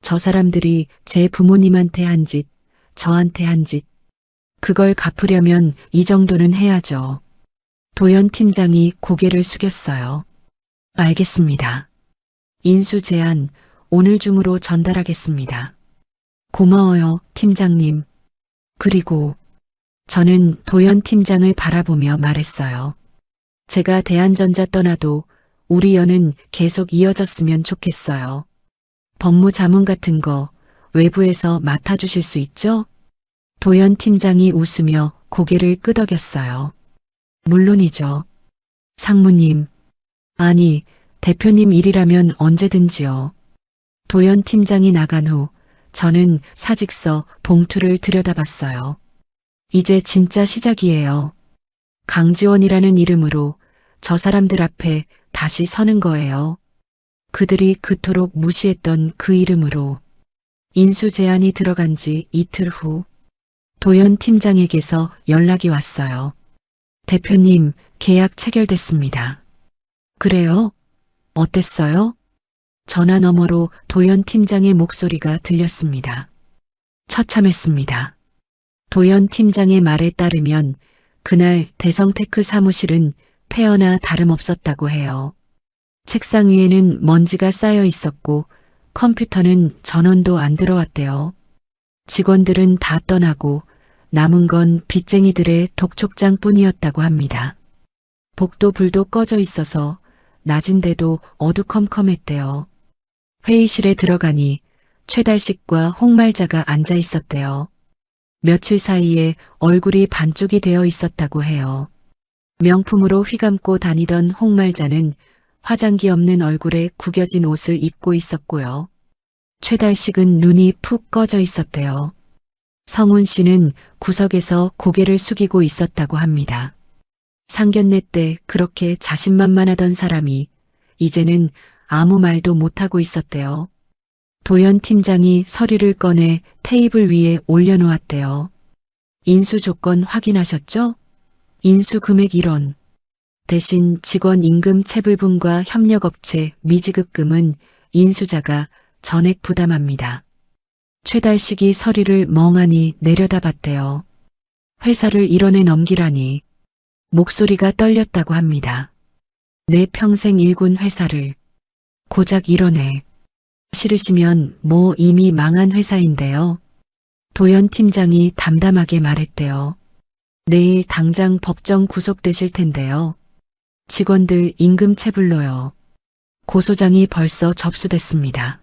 저 사람들이 제 부모님한테 한 짓, 저한테 한 짓, 그걸 갚으려면 이 정도는 해야죠. 도연 팀장이 고개를 숙였어요. 알겠습니다. 인수 제안 오늘 중으로 전달하겠습니다. 고마워요, 팀장님. 그리고 저는 도연 팀장을 바라보며 말했어요. 제가 대한전자 떠나도 우리 연은 계속 이어졌으면 좋겠어요. 법무 자문 같은 거 외부에서 맡아주실 수 있죠? 도연 팀장이 웃으며 고개를 끄덕였어요. 물론이죠. 상무님, 아니, 대표님 일이라면 언제든지요. 도연 팀장이 나간 후 저는 사직서 봉투를 들여다봤어요. 이제 진짜 시작이에요. 강지원이라는 이름으로 저 사람들 앞에 다시 서는 거예요. 그들이 그토록 무시했던 그 이름으로. 인수 제안이 들어간 지 이틀 후 도연 팀장에게서 연락이 왔어요. 대표님, 계약 체결됐습니다. 그래요? 어땠어요? 전화 너머로 도연 팀장의 목소리가 들렸습니다. 처참했습니다. 도연 팀장의 말에 따르면 그날 대성테크 사무실은 폐허나 다름없었다고 해요. 책상 위에는 먼지가 쌓여 있었고 컴퓨터는 전원도 안 들어왔대요. 직원들은 다 떠나고 남은 건 빚쟁이들의 독촉장 뿐이었다고 합니다. 복도 불도 꺼져 있어서 낮인데도 어두컴컴했대요. 회의실에 들어가니 최달식과 홍말자가 앉아 있었대요. 며칠 사이에 얼굴이 반쪽이 되어 있었다고 해요. 명품으로 휘감고 다니던 홍말자는 화장기 없는 얼굴에 구겨진 옷을 입고 있었고요. 최달식은 눈이 푹 꺼져 있었대요. 성훈 씨는 구석에서 고개를 숙이고 있었다고 합니다. 상견례 때 그렇게 자신만만하던 사람이 이제는 아무 말도 못하고 있었대요. 도연 팀장이 서류를 꺼내 테이블 위에 올려놓았대요. 인수 조건 확인하셨죠? 인수 금액 1원. 대신 직원 임금 체불분과 협력업체 미지급금은 인수자가 전액 부담합니다. 최달식이 서류를 멍하니 내려다봤대요. 회사를 1원에 넘기라니. 목소리가 떨렸다고 합니다. 내 평생 일군 회사를 고작 1원에. 싫으시면 뭐 이미 망한 회사인데요. 도연 팀장이 담담하게 말했대요. 내일 당장 법정 구속되실 텐데요. 직원들 임금 체불로요. 고소장이 벌써 접수됐습니다.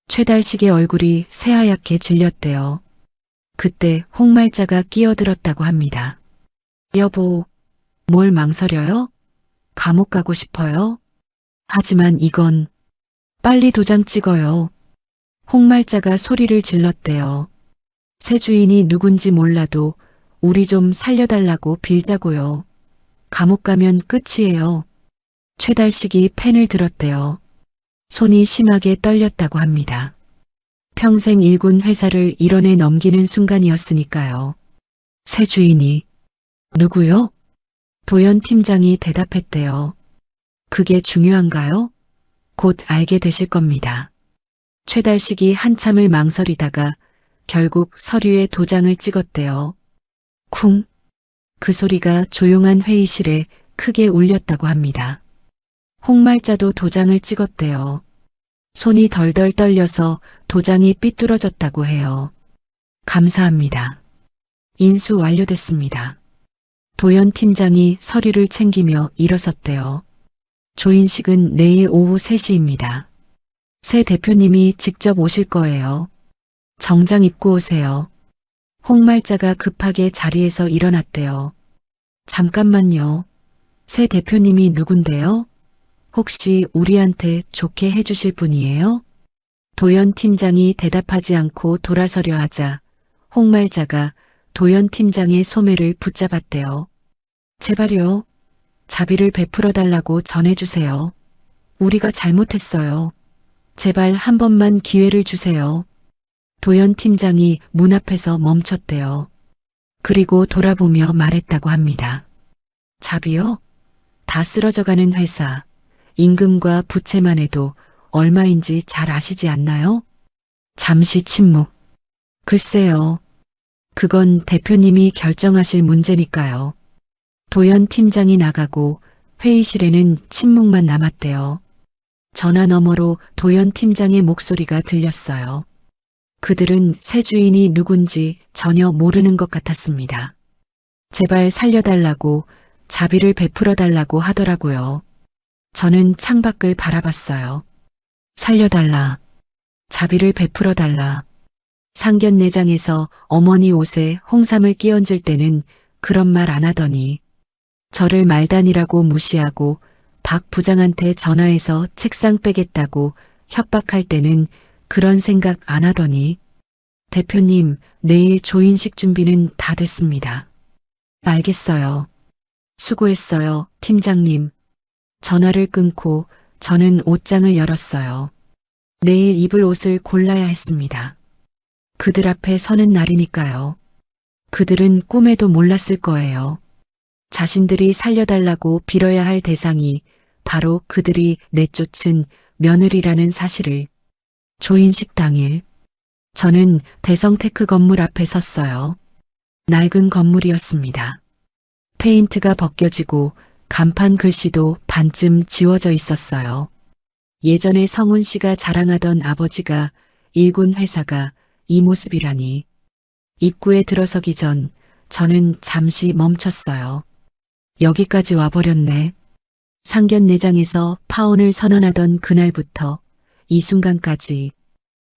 최달식의 얼굴이 새하얗게 질렸대요. 그때 홍말자가 끼어들었다고 합니다. 여보, 뭘 망설여요? 감옥 가고 싶어요? 하지만 이건 빨리 도장 찍어요. 홍말자가 소리를 질렀대요. 새 주인이 누군지 몰라도 우리 좀 살려달라고 빌자고요. 감옥 가면 끝이에요. 최달식이 펜을 들었대요. 손이 심하게 떨렸다고 합니다. 평생 일군 회사를 1원에 넘기는 순간이었으니까요. 새 주인이 누구요? 도연 팀장이 대답했대요. 그게 중요한가요? 곧 알게 되실 겁니다. 최달식이 한참을 망설이다가 결국 서류에 도장을 찍었대요. 쿵! 그 소리가 조용한 회의실에 크게 울렸다고 합니다. 홍말자도 도장을 찍었대요. 손이 덜덜 떨려서 도장이 삐뚤어졌다고 해요. 감사합니다. 인수 완료됐습니다. 도연 팀장이 서류를 챙기며 일어섰대요. 조인식은 내일 오후 3시입니다. 새 대표님이 직접 오실 거예요. 정장 입고 오세요. 홍말자가 급하게 자리에서 일어났대요. 잠깐만요. 새 대표님이 누군데요? 혹시 우리한테 좋게 해주실 분이에요? 도연 팀장이 대답하지 않고 돌아서려 하자 홍말자가 도연 팀장의 소매를 붙잡았대요. 제발요. 자비를 베풀어 달라고 전해주세요. 우리가 잘못했어요. 제발 한 번만 기회를 주세요. 도연 팀장이 문 앞에서 멈췄대요. 그리고 돌아보며 말했다고 합니다. 자비요? 다 쓰러져가는 회사, 임금과 부채만 해도 얼마인지 잘 아시지 않나요? 잠시 침묵. 글쎄요. 그건 대표님이 결정하실 문제니까요. 도연 팀장이 나가고 회의실에는 침묵만 남았대요. 전화 너머로 도연 팀장의 목소리가 들렸어요. 그들은 새 주인이 누군지 전혀 모르는 것 같았습니다. 제발 살려달라고, 자비를 베풀어 달라고 하더라고요. 저는 창밖을 바라봤어요. 살려달라. 자비를 베풀어 달라. 상견례장에서 어머니 옷에 홍삼을 끼얹을 때는 그런 말 안 하더니 저를 말단이라고 무시하고 박 부장한테 전화해서 책상 빼겠다고 협박할 때는 그런 생각 안 하더니 대표님, 내일 조인식 준비는 다 됐습니다. 알겠어요. 수고했어요, 팀장님. 전화를 끊고 저는 옷장을 열었어요. 내일 입을 옷을 골라야 했습니다. 그들 앞에 서는 날이니까요. 그들은 꿈에도 몰랐을 거예요. 자신들이 살려달라고 빌어야 할 대상이 바로 그들이 내쫓은 며느리라는 사실을. 조인식 당일, 저는 대성테크 건물 앞에 섰어요. 낡은 건물이었습니다. 페인트가 벗겨지고 간판 글씨도 반쯤 지워져 있었어요. 예전에 성훈 씨가 자랑하던 아버지가 일군 회사가 이 모습이라니. 입구에 들어서기 전 저는 잠시 멈췄어요. 여기까지 와버렸네. 상견례장에서 파혼을 선언하던 그날부터 이 순간까지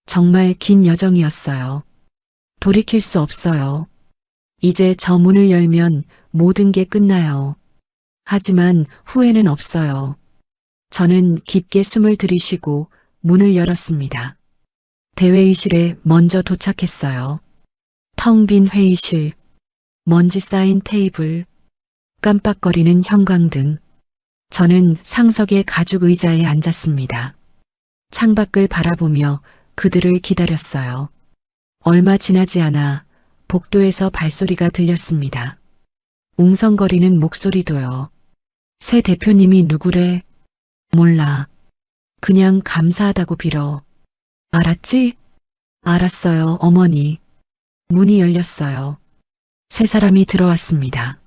정말 긴 여정이었어요. 돌이킬 수 없어요. 이제 저 문을 열면 모든 게 끝나요. 하지만 후회는 없어요. 저는 깊게 숨을 들이쉬고 문을 열었습니다. 대회의실에 먼저 도착했어요. 텅 빈 회의실, 먼지 쌓인 테이블, 깜빡거리는 형광등. 저는 상석의 가죽 의자에 앉았습니다. 창밖을 바라보며 그들을 기다렸어요. 얼마 지나지 않아 복도에서 발소리가 들렸습니다. 웅성거리는 목소리도요. 새 대표님이 누구래? 몰라. 그냥 감사하다고 빌어. 알았지? 알았어요, 어머니. 문이 열렸어요. 세 사람이 들어왔습니다.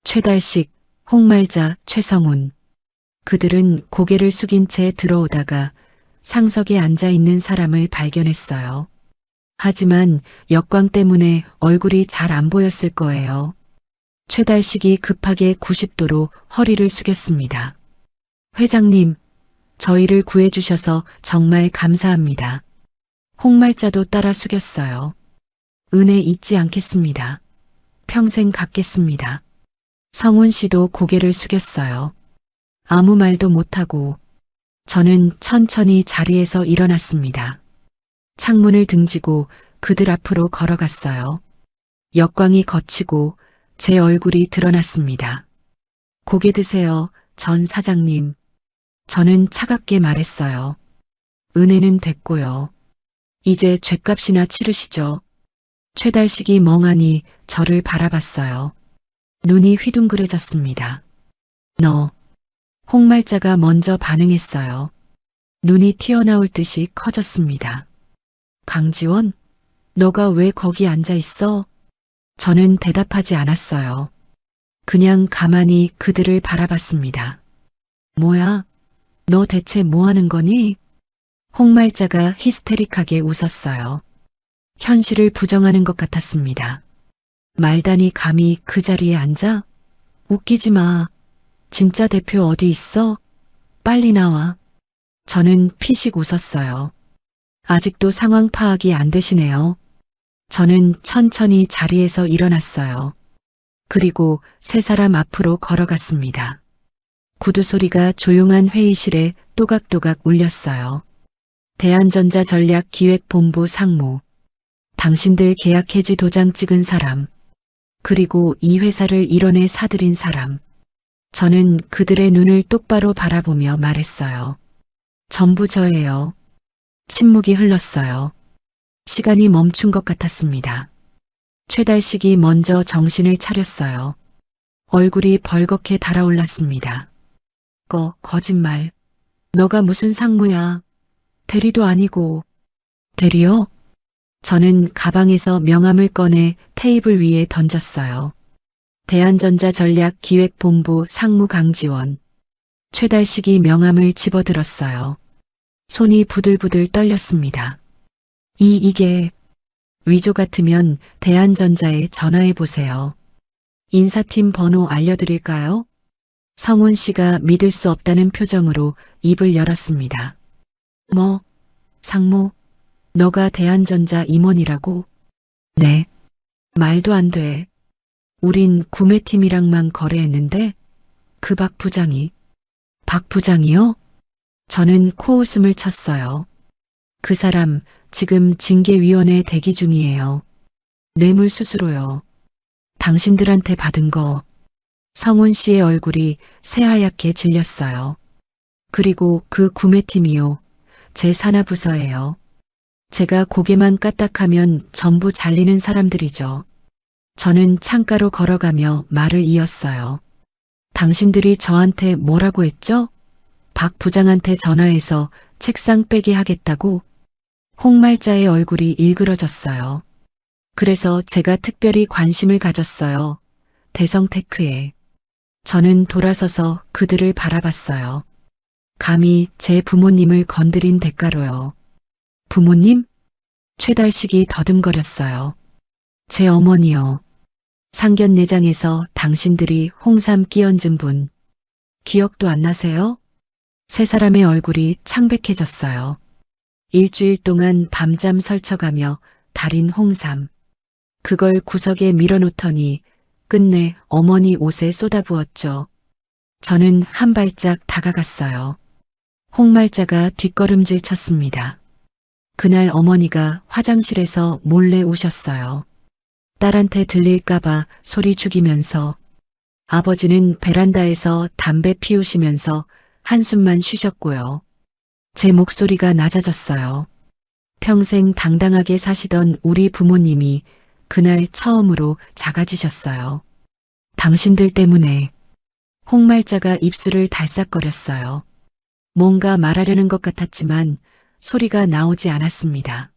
최달식, 홍말자, 최성훈. 그들은 고개를 숙인 채 들어오다가 상석에 앉아 있는 사람을 발견했어요. 하지만 역광 때문에 얼굴이 잘 안 보였을 거예요. 최달식이 급하게 90도로 허리를 숙였습니다. 회장님, 저희를 구해주셔서 정말 감사합니다. 홍말자도 따라 숙였어요. 은혜 잊지 않겠습니다. 평생 갚겠습니다. 성훈 씨도 고개를 숙였어요. 아무 말도 못하고 저는 천천히 자리에서 일어났습니다. 창문을 등지고 그들 앞으로 걸어갔어요. 역광이 걷히고 제 얼굴이 드러났습니다. 고개 드세요, 전 사장님. 저는 차갑게 말했어요. 은혜는 됐고요. 이제 죗값이나 치르시죠. 최달식이 멍하니 저를 바라봤어요. 눈이 휘둥그레졌습니다. 너. 홍말자가 먼저 반응했어요. 눈이 튀어나올 듯이 커졌습니다. 강지원? 너가 왜 거기 앉아 있어? 저는 대답하지 않았어요. 그냥 가만히 그들을 바라봤습니다. 뭐야? 너 대체 뭐 하는 거니? 홍말자가 히스테릭하게 웃었어요. 현실을 부정하는 것 같았습니다. 말단이 감히 그 자리에 앉아? 웃기지 마. 진짜 대표 어디 있어? 빨리 나와. 저는 피식 웃었어요. 아직도 상황 파악이 안 되시네요. 저는 천천히 자리에서 일어났어요. 그리고 세 사람 앞으로 걸어갔습니다. 구두 소리가 조용한 회의실에 또각또각 울렸어요. 대한전자전략기획본부 상무. 당신들 계약 해지 도장 찍은 사람. 그리고 이 회사를 이뤄내 사들인 사람. 저는 그들의 눈을 똑바로 바라보며 말했어요. 전부 저예요. 침묵이 흘렀어요. 시간이 멈춘 것 같았습니다. 최달식이 먼저 정신을 차렸어요. 얼굴이 벌겋게 달아올랐습니다. 거짓말. 너가 무슨 상무야. 대리도 아니고. 대리요? 저는 가방에서 명함을 꺼내 테이블 위에 던졌어요. 대한전자전략기획본부 상무 강지원. 최달식이 명함을 집어들었어요. 손이 부들부들 떨렸습니다. 이게 위조 같으면 대한전자에 전화해 보세요. 인사팀 번호 알려드릴까요? 성훈 씨가 믿을 수 없다는 표정으로 입을 열었습니다. 뭐? 상무? 너가 대한전자 임원이라고? 네. 말도 안 돼. 우린 구매팀이랑만 거래했는데 그 박 부장이. 박 부장이요? 저는 코웃음을 쳤어요. 그 사람 지금 징계위원회 대기 중이에요. 뇌물수수로요. 당신들한테 받은 거. 성훈 씨의 얼굴이 새하얗게 질렸어요. 그리고 그 구매팀이요. 제 산하부서예요. 제가 고개만 까딱하면 전부 잘리는 사람들이죠. 저는 창가로 걸어가며 말을 이었어요. 당신들이 저한테 뭐라고 했죠? 박 부장한테 전화해서 책상 빼게 하겠다고? 홍말자의 얼굴이 일그러졌어요. 그래서 제가 특별히 관심을 가졌어요. 대성테크에. 저는 돌아서서 그들을 바라봤어요. 감히 제 부모님을 건드린 대가로요. 부모님? 최달식이 더듬거렸어요. 제 어머니요. 상견례장에서 당신들이 홍삼 끼얹은 분. 기억도 안 나세요? 세 사람의 얼굴이 창백해졌어요. 일주일 동안 밤잠 설쳐가며 달인 홍삼. 그걸 구석에 밀어놓더니 끝내 어머니 옷에 쏟아부었죠. 저는 한 발짝 다가갔어요. 홍말자가 뒷걸음질 쳤습니다. 그날 어머니가 화장실에서 몰래 우셨어요. 딸한테 들릴까봐 소리 죽이면서 아버지는 베란다에서 담배 피우시면서 한숨만 쉬셨고요. 제 목소리가 낮아졌어요. 평생 당당하게 사시던 우리 부모님이 그날 처음으로 작아지셨어요. 당신들 때문에. 홍말자가 입술을 달싹거렸어요. 뭔가 말하려는 것 같았지만 소리가 나오지 않았습니다.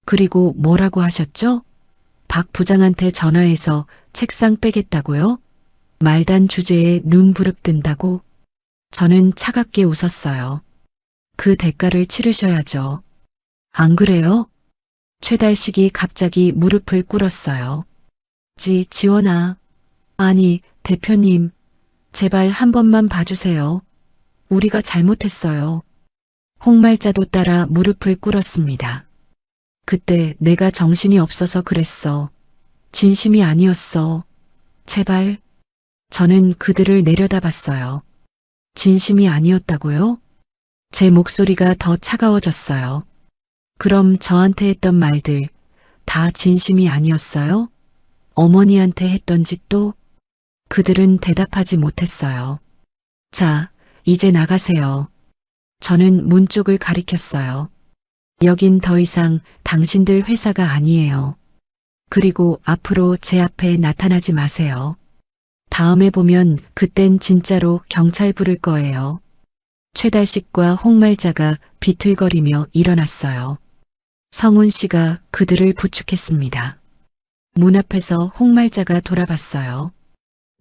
그리고 뭐라고 하셨죠? 박 부장한테 전화해서 책상 빼겠다고요? 말단 주제에 눈 부릅뜬다고? 저는 차갑게 웃었어요. 그 대가를 치르셔야죠. 안 그래요? 최달식이 갑자기 무릎을 꿇었어요. 지원아. 아니, 대표님. 제발 한 번만 봐주세요. 우리가 잘못했어요. 홍말자도 따라 무릎을 꿇었습니다. 그때 내가 정신이 없어서 그랬어. 진심이 아니었어. 제발. 저는 그들을 내려다봤어요. 진심이 아니었다고요? 제 목소리가 더 차가워졌어요. 그럼 저한테 했던 말들 다 진심이 아니었어요? 어머니한테 했던 짓도? 그들은 대답하지 못했어요. 자, 이제 나가세요. 저는 문 쪽을 가리켰어요. 여긴 더 이상 당신들 회사가 아니에요. 그리고 앞으로 제 앞에 나타나지 마세요. 다음에 보면 그땐 진짜로 경찰 부를 거예요. 최달식과 홍말자가 비틀거리며 일어났어요. 성훈 씨가 그들을 부축했습니다. 문 앞에서 홍말자가 돌아봤어요.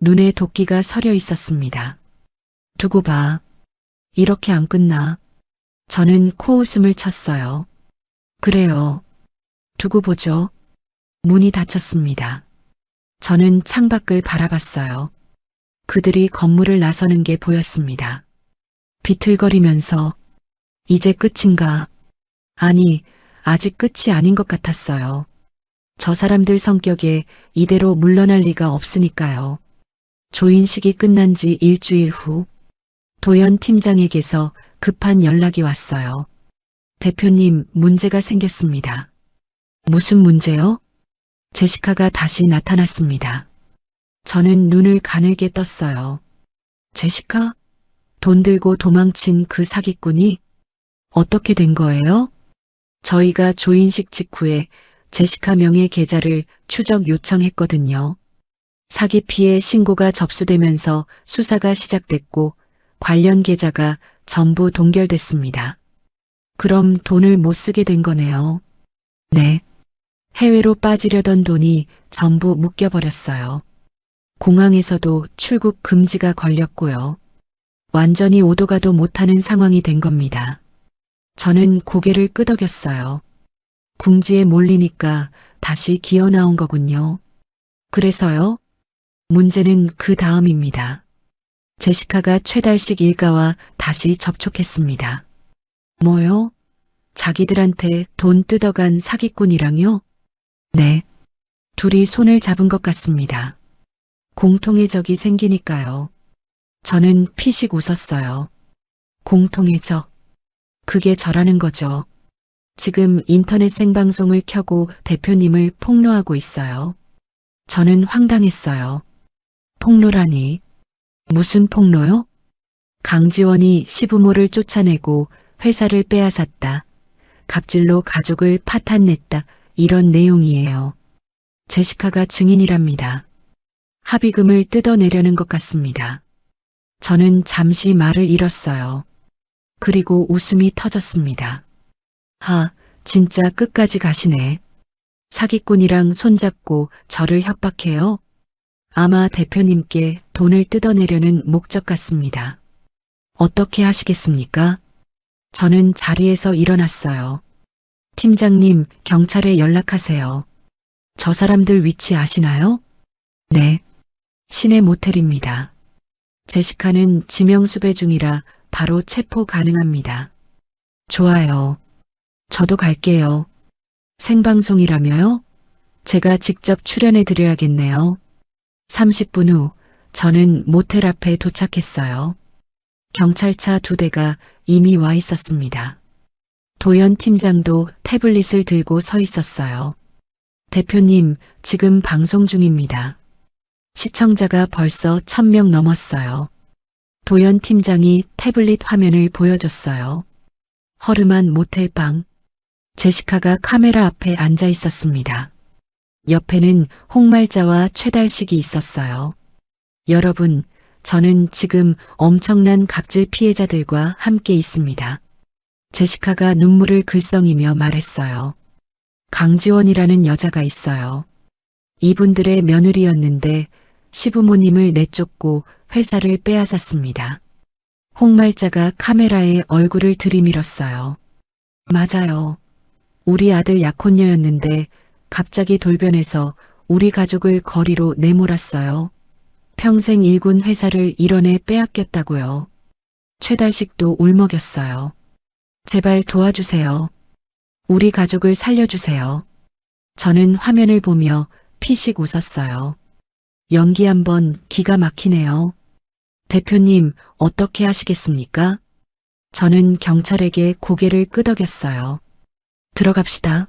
눈에 도끼가 서려 있었습니다. 두고 봐. 이렇게 안 끝나. 저는 코웃음을 쳤어요. 그래요. 두고 보죠. 문이 닫혔습니다. 저는 창밖을 바라봤어요. 그들이 건물을 나서는 게 보였습니다. 비틀거리면서 이제 끝인가? 아니, 아직 끝이 아닌 것 같았어요. 저 사람들 성격에 이대로 물러날 리가 없으니까요. 조인식이 끝난 지 일주일 후 도연 팀장에게서 급한 연락이 왔어요. 대표님, 문제가 생겼습니다. 무슨 문제요? 제시카가 다시 나타났습니다. 저는 눈을 가늘게 떴어요. 제시카? 돈 들고 도망친 그 사기꾼이 어떻게 된 거예요? 저희가 조인식 직후에 제시카 명의 계좌를 추적 요청했거든요. 사기 피해 신고가 접수되면서 수사가 시작됐고 관련 계좌가 전부 동결됐습니다. 그럼 돈을 못 쓰게 된 거네요. 네. 해외로 빠지려던 돈이 전부 묶여버렸어요. 공항에서도 출국 금지가 걸렸고요. 완전히 오도 가도 못하는 상황이 된 겁니다. 저는 고개를 끄덕였어요. 궁지에 몰리니까 다시 기어 나온 거군요. 그래서요? 문제는 그 다음입니다. 제시카가 최달식 일가와 다시 접촉했습니다. 뭐요? 자기들한테 돈 뜯어간 사기꾼이랑요? 네. 둘이 손을 잡은 것 같습니다. 공통의 적이 생기니까요. 저는 피식 웃었어요. 공통의 적. 그게 저라는 거죠. 지금 인터넷 생방송을 켜고 대표님을 폭로하고 있어요. 저는 황당했어요. 폭로라니. 무슨 폭로요? 강지원이 시부모를 쫓아내고 회사를 빼앗았다. 갑질로 가족을 파탄냈다. 이런 내용이에요. 제시카가 증인이랍니다. 합의금을 뜯어내려는 것 같습니다. 저는 잠시 말을 잃었어요. 그리고 웃음이 터졌습니다. 진짜 끝까지 가시네. 사기꾼이랑 손잡고 저를 협박해요? 아마 대표님께 돈을 뜯어내려는 목적 같습니다. 어떻게 하시겠습니까? 저는 자리에서 일어났어요. 팀장님, 경찰에 연락하세요. 저 사람들 위치 아시나요? 네. 시내 모텔입니다. 제시카는 지명수배 중이라 바로 체포 가능합니다. 좋아요. 저도 갈게요. 생방송이라며요? 제가 직접 출연해 드려야겠네요. 30분 후 저는 모텔 앞에 도착했어요. 경찰차 2대가 이미 와 있었습니다. 도연 팀장도 태블릿을 들고 서 있었어요. 대표님, 지금 방송 중입니다. 시청자가 벌써 1000명 넘었어요. 도연 팀장이 태블릿 화면을 보여줬어요. 허름한 모텔방. 제시카가 카메라 앞에 앉아 있었습니다. 옆에는 홍말자와 최달식이 있었어요. 여러분, 저는 지금 엄청난 갑질 피해자들과 함께 있습니다. 제시카가 눈물을 글썽이며 말했어요. 강지원이라는 여자가 있어요. 이분들의 며느리였는데 시부모님을 내쫓고 회사를 빼앗았습니다. 홍말자가 카메라에 얼굴을 들이밀었어요. 맞아요. 우리 아들 약혼녀였는데 갑자기 돌변해서 우리 가족을 거리로 내몰았어요. 평생 일군 회사를 일원에 빼앗겼다고요. 최달식도 울먹였어요. 제발 도와주세요. 우리 가족을 살려주세요. 저는 화면을 보며 피식 웃었어요. 연기 한번 기가 막히네요. 대표님, 어떻게 하시겠습니까? 저는 경찰에게 고개를 끄덕였어요. 들어갑시다.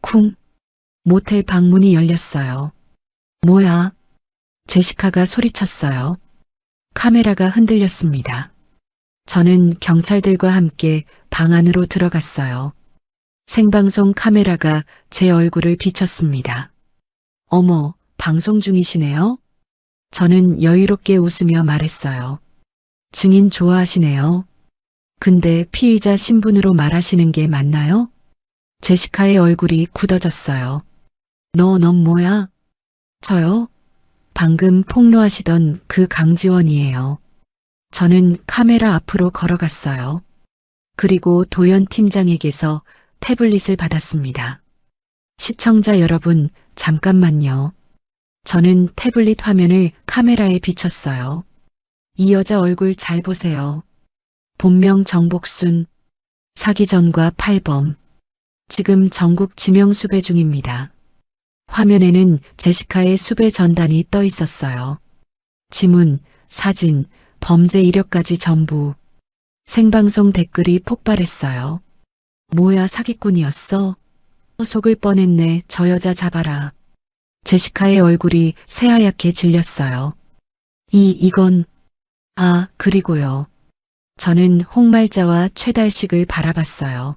쿵. 모텔 방문이 열렸어요. 뭐야? 제시카가 소리쳤어요. 카메라가 흔들렸습니다. 저는 경찰들과 함께 방 안으로 들어갔어요. 생방송 카메라가 제 얼굴을 비쳤습니다. 어머, 방송 중이시네요? 저는 여유롭게 웃으며 말했어요. 증인 좋아하시네요. 근데 피의자 신분으로 말하시는 게 맞나요? 제시카의 얼굴이 굳어졌어요. 넌 뭐야? 저요? 방금 폭로하시던 그 강지원이에요. 저는 카메라 앞으로 걸어갔어요. 그리고 도연 팀장에게서 태블릿을 받았습니다. 시청자 여러분, 잠깐만요. 저는 태블릿 화면을 카메라에 비췄어요. 이 여자 얼굴 잘 보세요. 본명 정복순, 사기 전과 팔범. 지금 전국 지명 수배 중입니다. 화면에는 제시카의 수배 전단이 떠 있었어요. 지문, 사진, 범죄 이력까지 전부. 생방송 댓글이 폭발했어요. 뭐야, 사기꾼이었어? 속을 뻔했네. 저 여자 잡아라. 제시카의 얼굴이 새하얗게 질렸어요. 이건. 그리고요. 저는 홍말자와 최달식을 바라봤어요.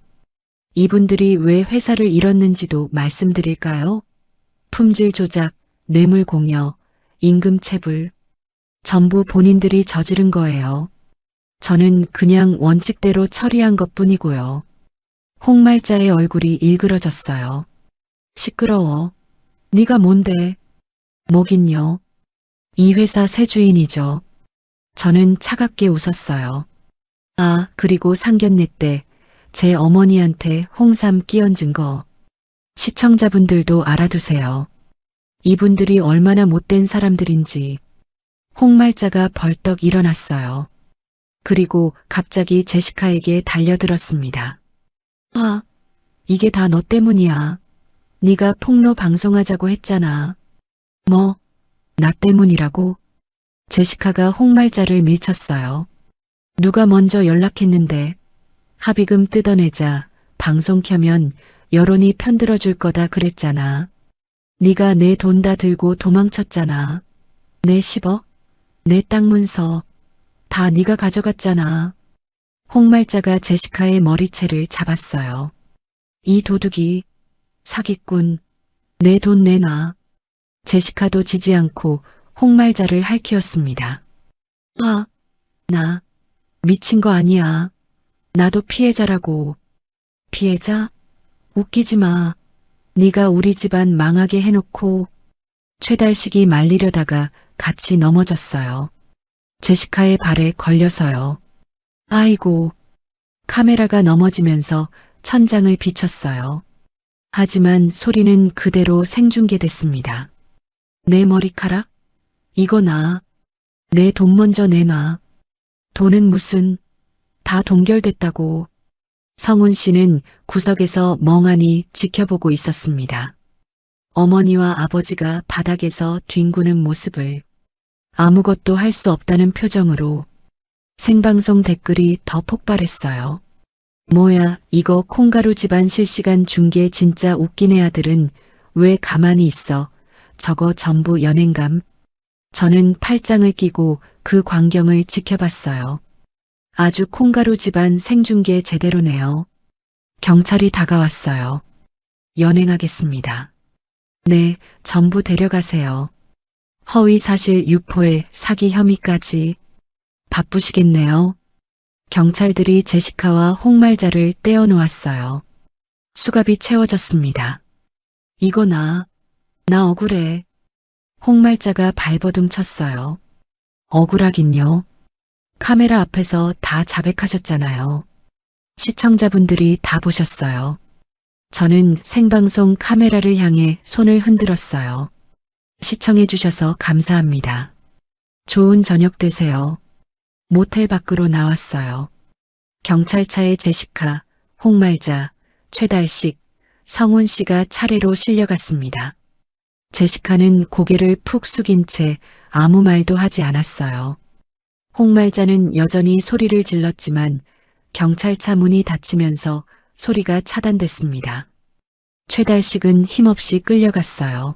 이분들이 왜 회사를 잃었는지도 말씀드릴까요? 품질 조작, 뇌물 공여, 임금 체불. 전부 본인들이 저지른 거예요. 저는 그냥 원칙대로 처리한 것뿐이고요. 홍말자의 얼굴이 일그러졌어요. 시끄러워. 네가 뭔데? 뭐긴요. 이 회사 새 주인이죠. 저는 차갑게 웃었어요. 그리고 상견례 때 제 어머니한테 홍삼 끼얹은 거. 시청자분들도 알아두세요. 이분들이 얼마나 못된 사람들인지. 홍말자가 벌떡 일어났어요. 그리고 갑자기 제시카에게 달려들었습니다. 이게 다 너 때문이야. 네가 폭로 방송하자고 했잖아. 뭐? 나 때문이라고? 제시카가 홍말자를 밀쳤어요. 누가 먼저 연락했는데 합의금 뜯어내자 방송 켜면 여론이 편들어줄 거다 그랬잖아. 네가 내 돈 다 들고 도망쳤잖아. 내 10억? 내 땅 문서 다 네가 가져갔잖아. 홍말자가 제시카의 머리채를 잡았어요. 이 도둑이 사기꾼, 내 돈 내놔. 제시카도 지지 않고 홍말자를 할퀴었습니다. 나 미친 거 아니야. 나도 피해자라고. 피해자? 웃기지 마. 네가 우리 집안 망하게 해놓고. 최달식이 말리려다가 같이 넘어졌어요. 제시카의 발에 걸려서요. 아이고. 카메라가 넘어지면서 천장을 비췄어요. 하지만 소리는 그대로 생중계됐습니다. 내 머리카락? 이거 나. 내 돈 먼저 내놔. 돈은 무슨. 다 동결됐다고. 성훈 씨는 구석에서 멍하니 지켜보고 있었습니다. 어머니와 아버지가 바닥에서 뒹구는 모습을 아무것도 할 수 없다는 표정으로. 생방송 댓글이 더 폭발했어요. 뭐야, 이거 콩가루 집안 실시간 중계 진짜 웃기네. 아들은 왜 가만히 있어. 저거 전부 연행감. 저는 팔짱을 끼고 그 광경을 지켜봤어요. 아주 콩가루 집안 생중계 제대로네요. 경찰이 다가왔어요. 연행하겠습니다. 네, 전부 데려가세요. 허위사실 유포에 사기 혐의까지. 바쁘시겠네요. 경찰들이 제시카와 홍말자를 떼어놓았어요. 수갑이 채워졌습니다. 이거 나 억울해. 홍말자가 발버둥 쳤어요. 억울하긴요. 카메라 앞에서 다 자백하셨잖아요. 시청자분들이 다 보셨어요. 저는 생방송 카메라를 향해 손을 흔들었어요. 시청해주셔서 감사합니다. 좋은 저녁 되세요. 모텔 밖으로 나왔어요. 경찰차에 제시카, 홍말자, 최달식, 성훈 씨가 차례로 실려갔습니다. 제시카는 고개를 푹 숙인 채 아무 말도 하지 않았어요. 홍말자는 여전히 소리를 질렀지만 경찰차 문이 닫히면서 소리가 차단됐습니다. 최달식은 힘없이 끌려갔어요.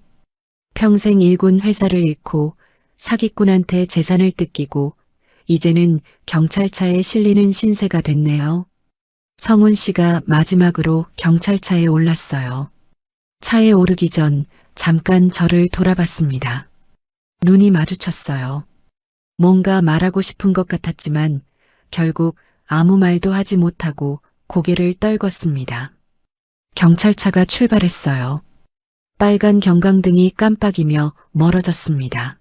평생 일군 회사를 잃고 사기꾼한테 재산을 뜯기고 이제는 경찰차에 실리는 신세가 됐네요. 성훈 씨가 마지막으로 경찰차에 올랐어요. 차에 오르기 전 잠깐 저를 돌아봤습니다. 눈이 마주쳤어요. 뭔가 말하고 싶은 것 같았지만 결국 아무 말도 하지 못하고 고개를 떨궜습니다. 경찰차가 출발했어요. 빨간 경광등이 깜빡이며 멀어졌습니다.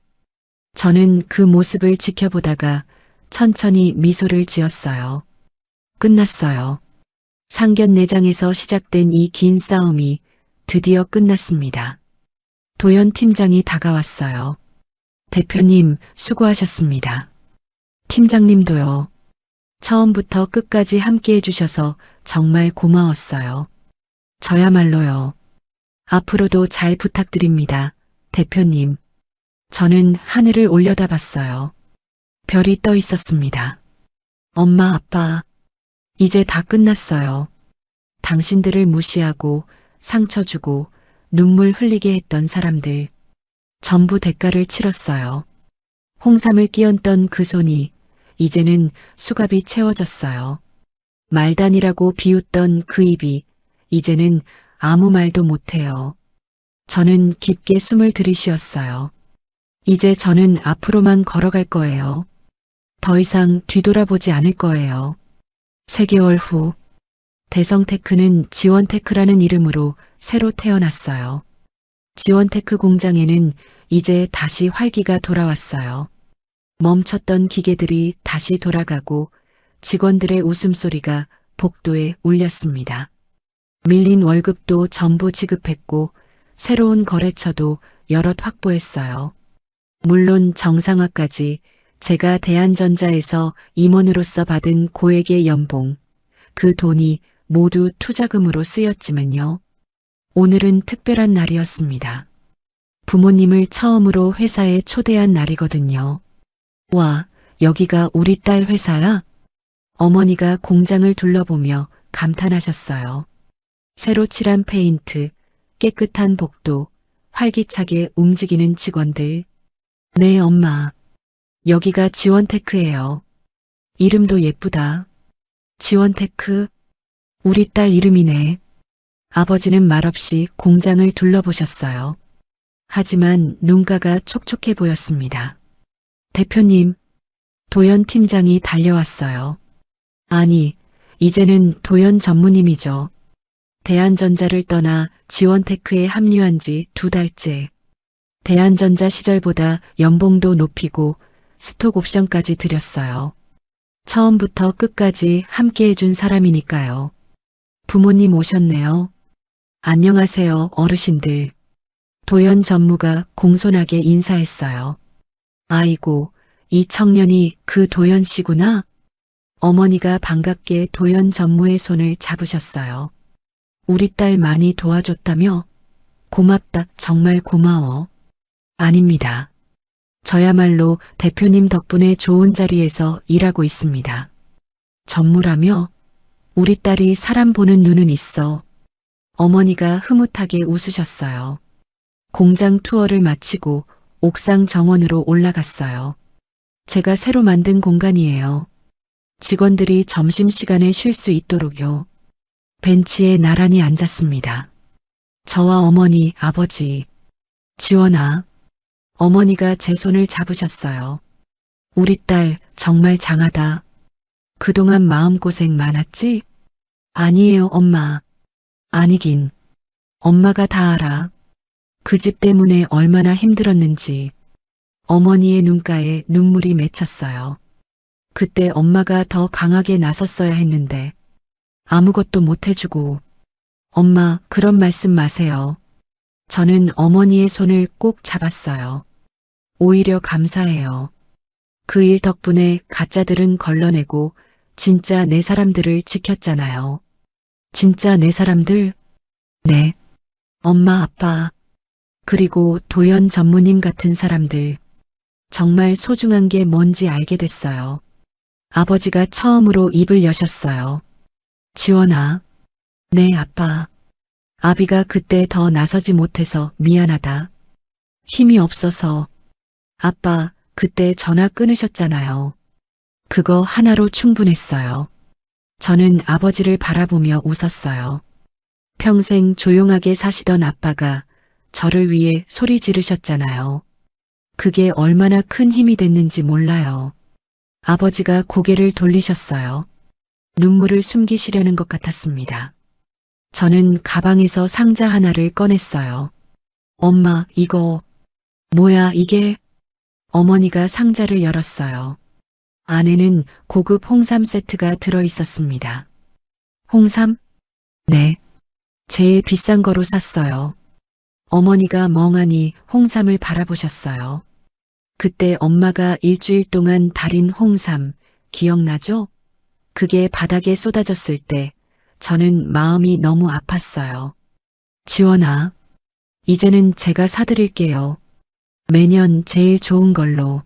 저는 그 모습을 지켜보다가 천천히 미소를 지었어요. 끝났어요. 상견례장에서 시작된 이 긴 싸움이 드디어 끝났습니다. 도연 팀장이 다가왔어요. 대표님, 수고하셨습니다. 팀장님도요. 처음부터 끝까지 함께 해주셔서 정말 고마웠어요. 저야말로요. 앞으로도 잘 부탁드립니다. 대표님. 저는 하늘을 올려다봤어요. 별이 떠 있었습니다. 엄마, 아빠, 이제 다 끝났어요. 당신들을 무시하고 상처 주고 눈물 흘리게 했던 사람들, 전부 대가를 치렀어요. 홍삼을 끼얹던 그 손이 이제는 수갑이 채워졌어요. 말단이라고 비웃던 그 입이 이제는 아무 말도 못해요. 저는 깊게 숨을 들이쉬었어요. 이제 저는 앞으로만 걸어갈 거예요. 더 이상 뒤돌아보지 않을 거예요. 3개월 후 대성테크는 지원테크라는 이름으로 새로 태어났어요. 지원테크 공장에는 이제 다시 활기가 돌아왔어요. 멈췄던 기계들이 다시 돌아가고 직원들의 웃음소리가 복도에 울렸습니다. 밀린 월급도 전부 지급했고 새로운 거래처도 여럿 확보했어요. 물론 정상화까지 제가 대한전자에서 임원으로서 받은 고액의 연봉, 그 돈이 모두 투자금으로 쓰였지만요. 오늘은 특별한 날이었습니다. 부모님을 처음으로 회사에 초대한 날이거든요. 와, 여기가 우리 딸 회사야? 어머니가 공장을 둘러보며 감탄하셨어요. 새로 칠한 페인트, 깨끗한 복도, 활기차게 움직이는 직원들. 네, 엄마. 여기가 지원테크예요. 이름도 예쁘다. 지원테크? 우리 딸 이름이네. 아버지는 말없이 공장을 둘러보셨어요. 하지만 눈가가 촉촉해 보였습니다. 대표님, 도연 팀장이 달려왔어요. 아니, 이제는 도연 전무님이죠. 대한전자를 떠나 지원테크에 합류한 지 2달째. 대한전자 시절보다 연봉도 높이고 스톡 옵션까지 드렸어요. 처음부터 끝까지 함께 해준 사람이니까요. 부모님 오셨네요. 안녕하세요, 어르신들. 도연 전무가 공손하게 인사했어요. 아이고, 이 청년이 그 도연 씨구나. 어머니가 반갑게 도연 전무의 손을 잡으셨어요. 우리 딸 많이 도와줬다며? 고맙다, 정말 고마워. 아닙니다. 저야말로 대표님 덕분에 좋은 자리에서 일하고 있습니다. 전무라며? 우리 딸이 사람 보는 눈은 있어. 어머니가 흐뭇하게 웃으셨어요. 공장 투어를 마치고 옥상 정원으로 올라갔어요. 제가 새로 만든 공간이에요. 직원들이 점심시간에 쉴 수 있도록요. 벤치에 나란히 앉았습니다. 저와 어머니, 아버지. 지원아. 어머니가 제 손을 잡으셨어요. 우리 딸 정말 장하다. 그동안 마음고생 많았지? 아니에요, 엄마. 아니긴. 엄마가 다 알아. 그 집 때문에 얼마나 힘들었는지. 어머니의 눈가에 눈물이 맺혔어요. 그때 엄마가 더 강하게 나섰어야 했는데 아무것도 못 해주고. 엄마, 그런 말씀 마세요. 저는 어머니의 손을 꼭 잡았어요. 오히려 감사해요. 그 일 덕분에 가짜들은 걸러내고 진짜 내 사람들을 지켰잖아요. 진짜 내 사람들? 네. 엄마, 아빠. 그리고 도연 전무님 같은 사람들. 정말 소중한 게 뭔지 알게 됐어요. 아버지가 처음으로 입을 여셨어요. 지원아. 네, 아빠. 아비가 그때 더 나서지 못해서 미안하다. 힘이 없어서. 아빠, 그때 전화 끊으셨잖아요. 그거 하나로 충분했어요. 저는 아버지를 바라보며 웃었어요. 평생 조용하게 사시던 아빠가 저를 위해 소리 지르셨잖아요. 그게 얼마나 큰 힘이 됐는지 몰라요. 아버지가 고개를 돌리셨어요. 눈물을 숨기시려는 것 같았습니다. 저는 가방에서 상자 하나를 꺼냈어요. 엄마, 이거, 뭐야, 이게? 어머니가 상자를 열었어요. 안에는 고급 홍삼 세트가 들어 있었습니다. 홍삼? 네. 제일 비싼 거로 샀어요. 어머니가 멍하니 홍삼을 바라보셨어요. 그때 엄마가 일주일 동안 달인 홍삼, 기억나죠? 그게 바닥에 쏟아졌을 때 저는 마음이 너무 아팠어요. 지원아, 이제는 제가 사드릴게요. 매년 제일 좋은 걸로.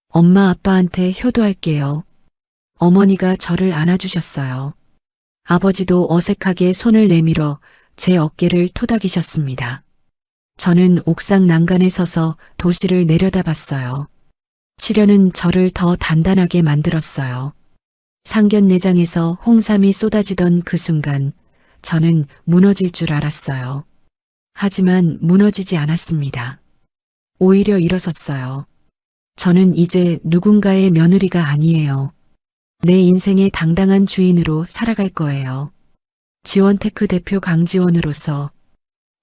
엄마 아빠한테 효도할게요. 어머니가 저를 안아주셨어요. 아버지도 어색하게 손을 내밀어 제 어깨를 토닥이셨습니다. 저는 옥상 난간에 서서 도시를 내려다봤어요. 시련은 저를 더 단단하게 만들었어요. 상견례장에서 홍삼이 쏟아지던 그 순간 저는 무너질 줄 알았어요. 하지만 무너지지 않았습니다. 오히려 일어섰어요. 저는 이제 누군가의 며느리가 아니에요. 내 인생의 당당한 주인으로 살아갈 거예요. 지원테크 대표 강지원으로서,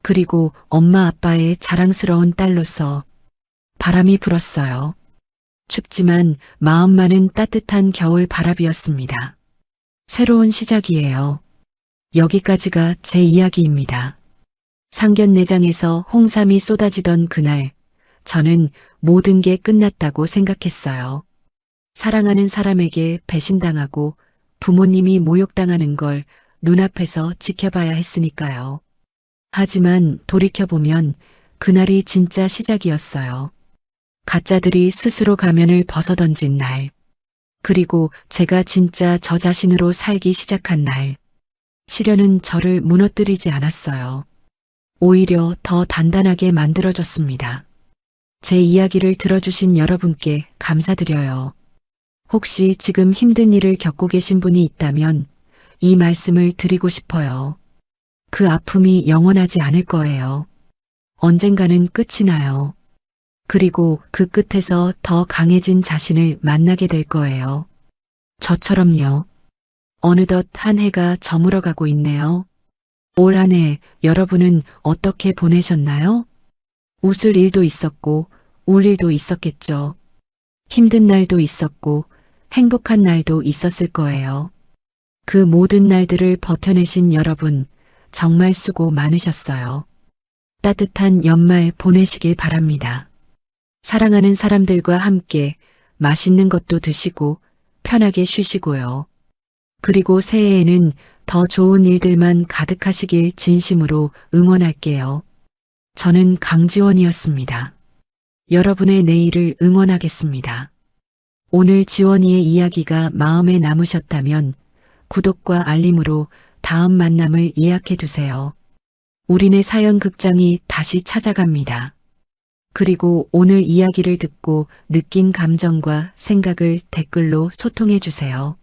그리고 엄마 아빠의 자랑스러운 딸로서. 바람이 불었어요. 춥지만 마음만은 따뜻한 겨울 바람이었습니다. 새로운 시작이에요. 여기까지가 제 이야기입니다. 상견례장에서 홍삼이 쏟아지던 그날, 저는 모든 게 끝났다고 생각했어요. 사랑하는 사람에게 배신당하고 부모님이 모욕당하는 걸 눈앞에서 지켜봐야 했으니까요. 하지만 돌이켜보면 그날이 진짜 시작이었어요. 가짜들이 스스로 가면을 벗어던진 날, 그리고 제가 진짜 저 자신으로 살기 시작한 날. 시련은 저를 무너뜨리지 않았어요. 오히려 더 단단하게 만들어줬습니다. 제 이야기를 들어주신 여러분께 감사드려요. 혹시 지금 힘든 일을 겪고 계신 분이 있다면 이 말씀을 드리고 싶어요. 그 아픔이 영원하지 않을 거예요. 언젠가는 끝이 나요. 그리고 그 끝에서 더 강해진 자신을 만나게 될 거예요. 저처럼요. 어느덧 한 해가 저물어가고 있네요. 올 한 해 여러분은 어떻게 보내셨나요? 웃을 일도 있었고 울 일도 있었겠죠. 힘든 날도 있었고 행복한 날도 있었을 거예요. 그 모든 날들을 버텨내신 여러분, 정말 수고 많으셨어요. 따뜻한 연말 보내시길 바랍니다. 사랑하는 사람들과 함께 맛있는 것도 드시고 편하게 쉬시고요. 그리고 새해에는 더 좋은 일들만 가득하시길 진심으로 응원할게요. 저는 강지원이었습니다. 여러분의 내일을 응원하겠습니다. 오늘 지원이의 이야기가 마음에 남으셨다면 구독과 알림으로 다음 만남을 예약해 두세요. 우리네 사연 극장이 다시 찾아갑니다. 그리고 오늘 이야기를 듣고 느낀 감정과 생각을 댓글로 소통해 주세요.